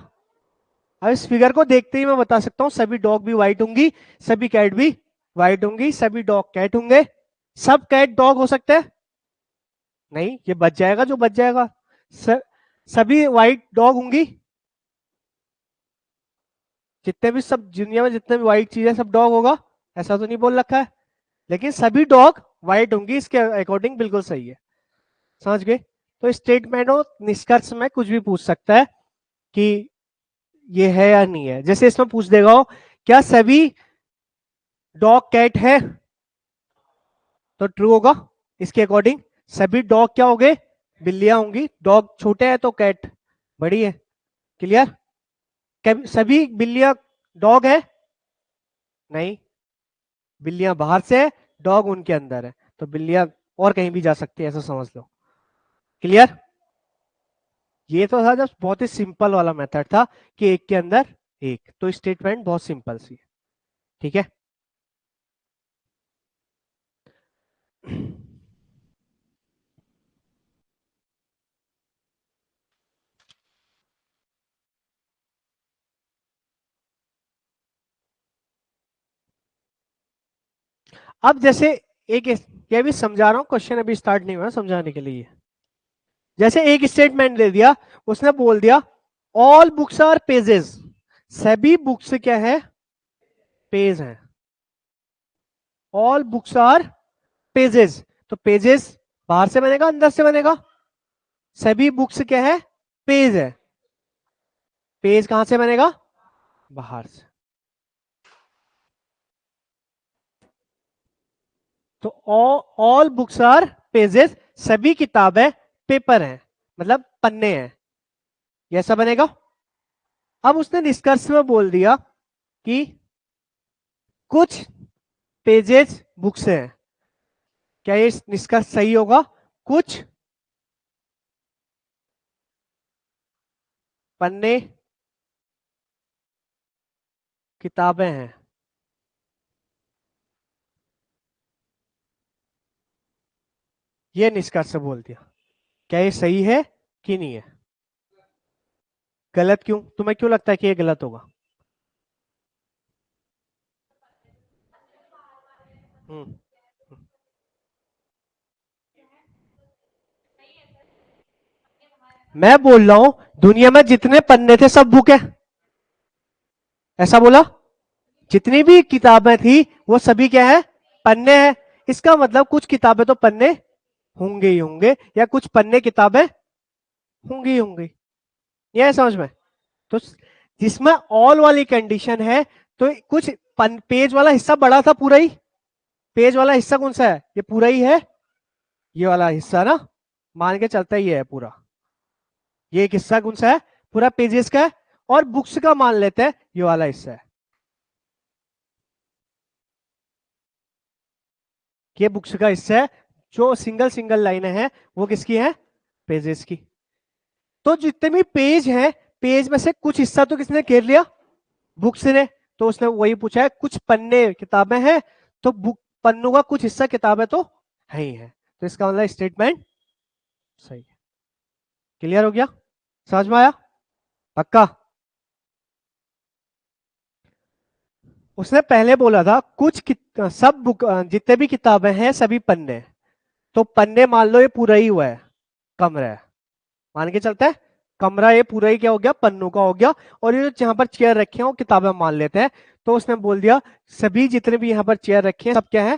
अब इस फिगर को देखते ही मैं बता सकता हूं सभी डॉग भी व्हाइट होंगी, सभी कैट भी व्हाइट होंगी, सभी डॉग कैट होंगे। सब कैट डॉग हो सकते हैं? नहीं, ये बच जाएगा जो बच जाएगा। स, सभी व्हाइट डॉग होंगी, जितने भी सब दुनिया में जितने भी व्हाइट चीजें सब डॉग होगा, ऐसा तो नहीं बोल रखा है। लेकिन सभी डॉग व्हाइट होंगी, इसके अकॉर्डिंग बिल्कुल सही है। समझ गए? तो स्टेटमेंट और निष्कर्ष में कुछ भी पूछ सकता है कि ये है या नहीं है। जैसे इसमें पूछ देगा हो, क्या सभी डॉग कैट है, तो ट्रू होगा इसके अकॉर्डिंग। सभी डॉग क्या होंगे? बिल्लियां होंगी। डॉग छोटे हैं तो कैट बड़ी है। क्लियर? सभी बिल्लियां डॉग है? नहीं, बिल्लियां बाहर से है, डॉग उनके अंदर है। तो बिल्लियां और कहीं भी जा सकती है, ऐसा समझ लो। क्लियर? ये तो था जब बहुत ही सिंपल वाला मेथड था कि एक के अंदर एक, तो स्टेटमेंट बहुत सिंपल सी है। ठीक है। अब जैसे एक, ये भी समझा रहा हूं, क्वेश्चन अभी स्टार्ट नहीं हुआ समझाने के लिए। जैसे एक स्टेटमेंट दे दिया, उसने बोल दिया ऑल बुक्स आर पेजेस, सभी बुक्स क्या है, पेज है। ऑल बुक्स आर पेजेस, तो पेजेस बाहर से बनेगा अंदर से बनेगा? सभी बुक्स क्या है, पेज है। पेज कहां से बनेगा, बाहर से। तो ऑल बुक्स आर पेजेस, सभी किताबें पेपर हैं, मतलब पन्ने हैं, ये ऐसा बनेगा। अब उसने निष्कर्ष में बोल दिया कि कुछ पेजेस बुक्स हैं, क्या ये निष्कर्ष सही होगा? कुछ पन्ने किताबें हैं, ये निष्कर्ष से बोल दिया। क्या ये सही है कि नहीं है? गलत क्यों? तुम्हें क्यों लगता है कि ये गलत होगा? हम्म मैं बोल रहा हूं दुनिया में जितने पन्ने थे सब बुक है, ऐसा बोला। जितनी भी किताबें थी वो सभी क्या है, पन्ने हैं। इसका मतलब कुछ किताबें तो पन्ने होंगे ही होंगे, या कुछ पन्ने किताबें होंगी ही होंगी, ये है समझ में? तो जिसमें ऑल वाली कंडीशन है, तो कुछ पेज वाला हिस्सा बड़ा था पूरा ही। पेज वाला हिस्सा कौन सा है, ये पूरा ही है, ये वाला हिस्सा ना, मान के चलता ही है पूरा। ये एक हिस्सा कौन सा है, पूरा पेजेस का है। और बुक्स का मान लेते हैं ये वाला हिस्सा है, ये बुक्स का हिस्सा है। जो सिंगल सिंगल लाइनें हैं वो किसकी है, पेजेस की। तो जितने भी पेज हैं, पेज में से कुछ हिस्सा तो किसने घेर लिया, बुक्स ने। तो उसने वही पूछा है कुछ पन्ने किताबें हैं, तो बुक पन्नों का कुछ हिस्सा किताबें तो है ही है, तो इसका मतलब स्टेटमेंट सही है। क्लियर हो गया? समझ में आया? पक्का? उसने पहले बोला था कुछ सब बुक, जितने भी किताबें हैं सभी पन्ने, तो पन्ने मान लो ये पूरा ही हुआ है, कमरा है, मान के चलता है कमरा ये पूरा ही क्या हो गया, पन्नों का हो गया। और ये जो यहाँ पर चेयर रखे हैं वो किताबें मान लेते हैं। तो उसने बोल दिया सभी जितने भी यहाँ पर चेयर रखे हैं सब क्या है,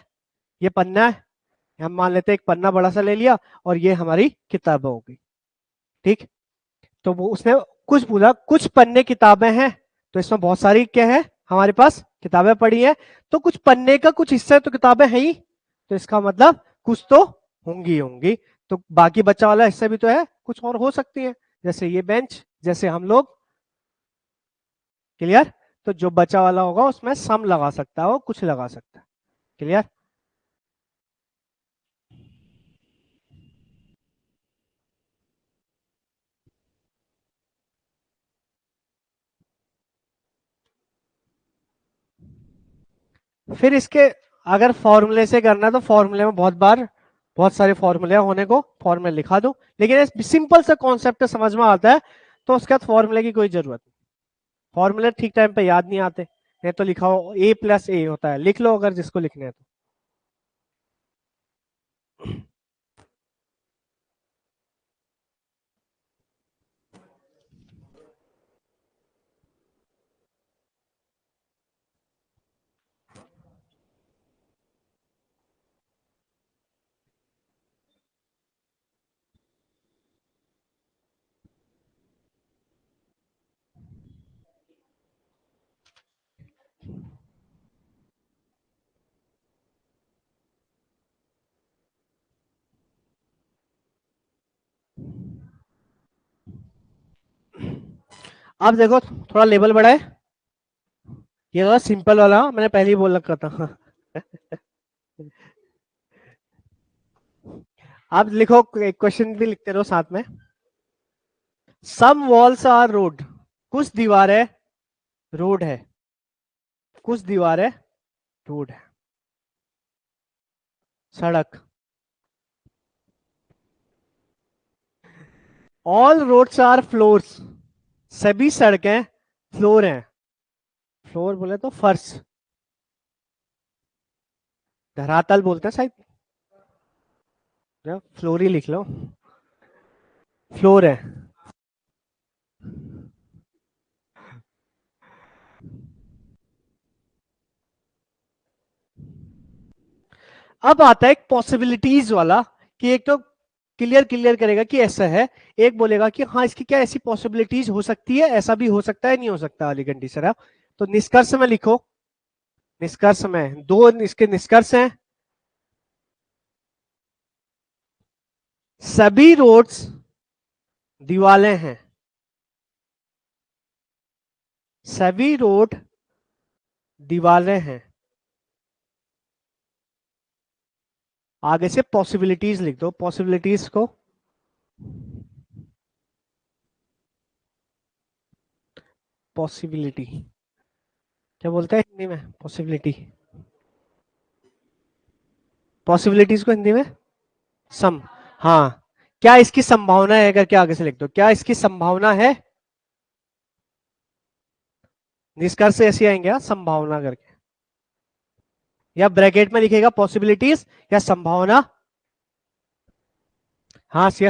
ये पन्ना है। हम मान लेते हैं एक पन्ना बड़ा सा ले लिया, और ये हमारी किताबें हो गई। ठीक। तो वो उसने कुछ बोला कुछ पन्ने किताबें हैं, तो इसमें बहुत सारी क्या है हमारे पास किताबें पड़ी हैं। तो कुछ पन्ने का कुछ हिस्सा तो किताबें है ही, तो इसका मतलब कुछ तो होंगी होंगी। तो बाकी बचा वाला हिस्सा भी तो है, कुछ और हो सकती है, जैसे ये बेंच, जैसे हम लोग। क्लियर? तो जो बचा वाला होगा उसमें सम लगा सकता है, वो कुछ लगा सकता है। क्लियर? फिर इसके अगर फॉर्मूले से करना है, तो फॉर्मूले में बहुत बार बहुत सारे फॉर्मूले होने को फॉर्मूले लिखा दो, लेकिन सिंपल सा कॉन्सेप्ट समझ में आता है, तो उसके बाद फॉर्मूले की कोई जरूरत नहीं। फॉर्मूले ठीक टाइम पे याद नहीं आते, नहीं तो लिखा हो A+A होता है, लिख लो अगर जिसको लिखने हैं तो। अब देखो थोड़ा लेवल बड़ा है, ये थोड़ा सिंपल वाला मैंने पहले ही बोल रखा था। आप लिखो, क्वेश्चन भी लिखते रहो साथ में। सम वॉल्स आर रोड, कुछ दीवारें रोड है, कुछ दीवारें रोड है, सड़क। ऑल रोड्स आर फ्लोर्स, सभी सड़कें फ्लोर हैं। फ्लोर बोले तो फर्श, धरातल बोलते हैं शायद, फ्लोर ही लिख लो, फ्लोर है। अब आता है एक पॉसिबिलिटीज वाला, कि एक तो क्लियर क्लियर करेगा कि ऐसा है, एक बोलेगा कि हाँ इसकी क्या ऐसी पॉसिबिलिटीज हो सकती है, ऐसा भी हो सकता है, नहीं हो सकता वाली कंडीशन है। तो निष्कर्ष में लिखो, निष्कर्ष में दो इसके निष्कर्ष हैं। सभी रोड्स दीवालें हैं, सभी रोड दीवालें हैं। आगे से पॉसिबिलिटीज लिख दो, पॉसिबिलिटीज को पॉसिबिलिटी क्या बोलते हैं हिंदी में, पॉसिबिलिटी, पॉसिबिलिटीज को हिंदी में सम। हाँ, क्या इसकी संभावना है करके आगे से लिख दो, क्या इसकी संभावना है। निष्कर्ष ऐसे आएंगे, संभावना करके, या ब्रैकेट में लिखेगा पॉसिबिलिटीज या संभावना। हाँ, या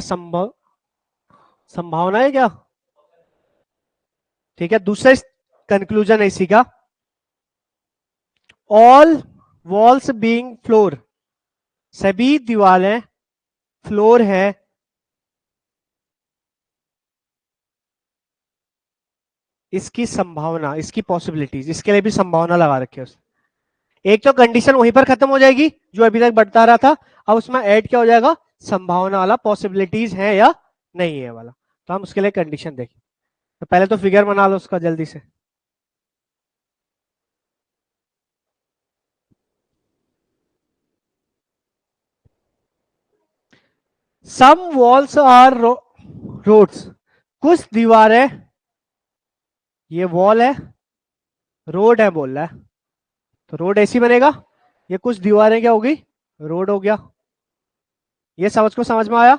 संभावना है क्या। ठीक है, दूसरा कंक्लूजन है इसी का, ऑल वॉल्स बीइंग फ्लोर, सभी दीवारें फ्लोर है, इसकी संभावना, इसकी पॉसिबिलिटीज, इसके लिए भी संभावना लगा रखी है उसने। एक तो कंडीशन वहीं पर खत्म हो जाएगी जो अभी तक बढ़ता रहा था, अब उसमें ऐड क्या हो जाएगा, संभावना वाला, पॉसिबिलिटीज है या नहीं है वाला। तो हम उसके लिए कंडीशन देखें, तो पहले तो फिगर बना लो उसका जल्दी से। सम वॉल्स आर रोड्स, कुछ दीवारें, ये वॉल है, रोड है बोल रहा है, तो रोड ऐसी बनेगा, ये कुछ दीवारें क्या होगी, रोड हो गया। ये समझ को समझ में आया,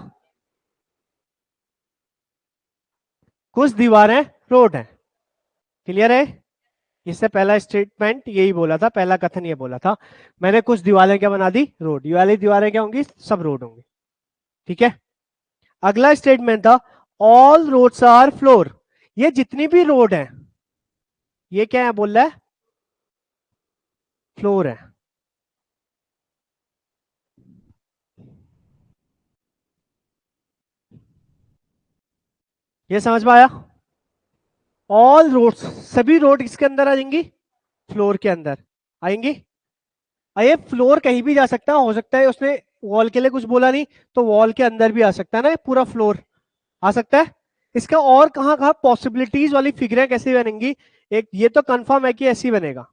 कुछ दीवारें रोड है, क्लियर है। इससे पहला स्टेटमेंट यही बोला था, पहला कथन ये बोला था मैंने, कुछ दीवारें क्या बना दी, रोड, ये वाली दीवारें क्या होंगी, सब रोड होंगी। ठीक है, अगला स्टेटमेंट था ऑल रोड्स आर फ्लोर, ये जितनी भी रोड है ये क्या है बोल रहा है, फ्लोर है। ये समझ में आया, ऑल रोड्स, सभी रोड इसके अंदर आ जाएंगी, फ्लोर के अंदर आएंगी। ये फ्लोर कहीं भी जा सकता है, हो सकता है उसने वॉल के लिए कुछ बोला नहीं, तो वॉल के अंदर भी आ सकता है ना, पूरा फ्लोर आ सकता है। इसका और कहां कहां पॉसिबिलिटीज वाली फिगरें कैसे बनेंगी, एक ये तो कंफर्म है कि ऐसी बनेगा,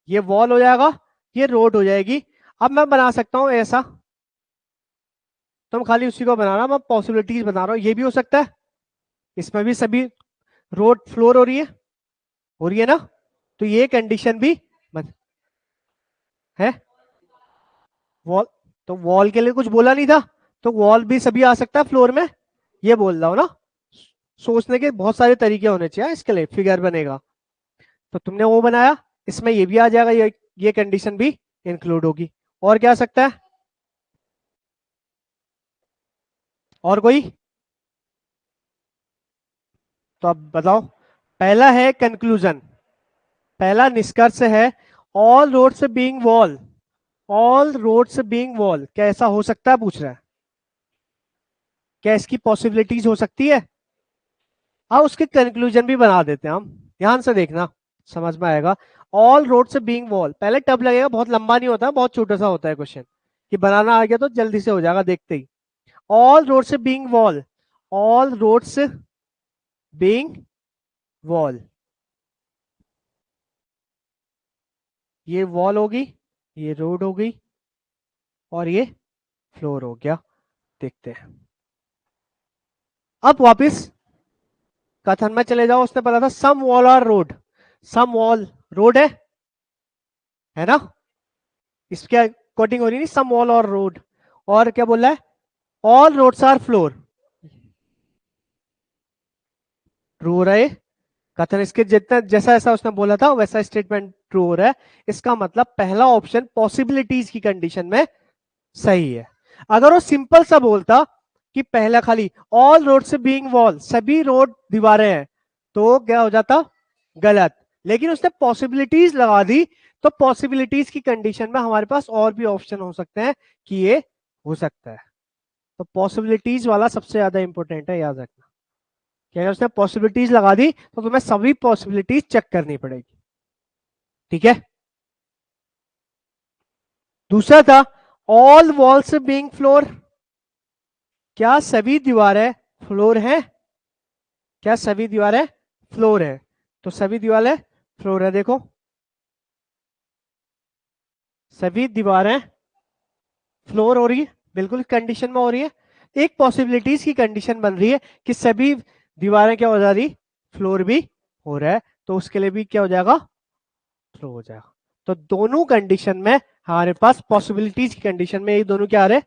ये वॉल हो जाएगा, ये रोड हो जाएगी। अब मैं बना सकता हूं ऐसा, तुम खाली उसी को बना रहा, मैं पॉसिबिलिटीज बना रहा हूं, ये भी हो सकता है, इसमें भी सभी रोड फ्लोर हो रही है ना, तो ये कंडीशन भी बन है। वॉल, तो वॉल के लिए कुछ बोला नहीं था, तो वॉल भी सभी आ सकता है फ्लोर में, ये बोल रहा हूं ना। सोचने के बहुत सारे तरीके होने चाहिए इसके लिए, फिगर बनेगा। तो तुमने वो बनाया, इसमें ये भी आ जाएगा, ये कंडीशन भी इंक्लूड होगी। और क्या आ सकता है, और कोई, तो अब बताओ। पहला है कंक्लूजन, पहला निष्कर्ष है, all roads being wall, all roads being wall, क्या ऐसा हो सकता है पूछ रहा है, क्या इसकी पॉसिबिलिटीज हो सकती है। हाँ, उसके कंक्लूजन भी बना देते हैं हम, ध्यान से देखना, समझ में आएगा। ऑल रोड्स बीइंग वॉल, पहले टब लगेगा, बहुत लंबा नहीं होता, बहुत छोटा सा होता है क्वेश्चन, कि बनाना आ गया तो जल्दी से हो जाएगा देखते ही। All roads being wall, all roads being wall, ये वॉल होगी, ये रोड होगी, और ये फ्लोर हो गया। देखते हैं अब वापस कथन में चले जाओ। उसने बोला था some wall are road, some wall road है ना, इसके अकॉर्डिंग हो रही नहीं, सम वॉल और रोड। और क्या बोला है, all roads are floor, true हो रहा है। कथन इसके जितना जैसा ऐसा उसने बोला था वैसा स्टेटमेंट ट्रू हो रहा है। इसका मतलब पहला ऑप्शन पॉसिबिलिटीज की कंडीशन में सही है। अगर वो सिंपल सा बोलता कि पहला खाली ऑल रोड्स बीइंग वॉल, सभी रोड दीवारें हैं, तो क्या हो जाता, गलत। लेकिन उसने पॉसिबिलिटीज लगा दी, तो पॉसिबिलिटीज की कंडीशन में हमारे पास और भी ऑप्शन हो सकते हैं कि ये हो सकता है। तो पॉसिबिलिटीज वाला सबसे ज्यादा इंपॉर्टेंट है, याद रखना कि अगर उसने पॉसिबिलिटीज लगा दी तो तुम्हें सभी पॉसिबिलिटीज चेक करनी पड़ेगी। ठीक है। दूसरा था ऑल वॉल्स बीइंग फ्लोर, क्या सभी दीवारें फ्लोर हैं, क्या सभी दीवारें फ्लोर है। तो सभी दीवारें फ्लोर है, देखो सभी दीवारें फ्लोर हो रही है, बिल्कुल कंडीशन में हो रही है। एक पॉसिबिलिटीज की कंडीशन बन रही है कि सभी दीवारें क्या हो जा रही, फ्लोर भी हो रहा है, तो उसके लिए भी क्या हो जाएगा, फ्लो हो जाएगा। तो दोनों कंडीशन में हमारे पास पॉसिबिलिटीज की कंडीशन में ये दोनों क्या आ रहे,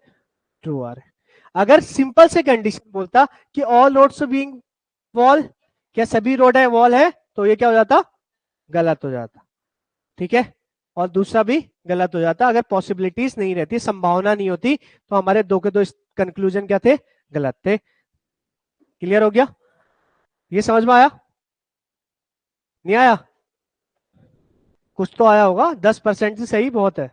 ट्रू आ रहे। अगर सिंपल से कंडीशन बोलता कि ऑल रोड्स बीइंग वॉल, क्या सभी रोड है वॉल है, तो ये क्या हो जाता, गलत हो जाता। ठीक है। और दूसरा भी गलत हो जाता, अगर पॉसिबिलिटीज नहीं रहती, संभावना नहीं होती, तो हमारे दो के दो कंक्लूजन क्या थे, गलत थे। क्लियर हो गया, ये समझ में आया, नहीं आया, कुछ तो आया होगा, 10% से सही बहुत है।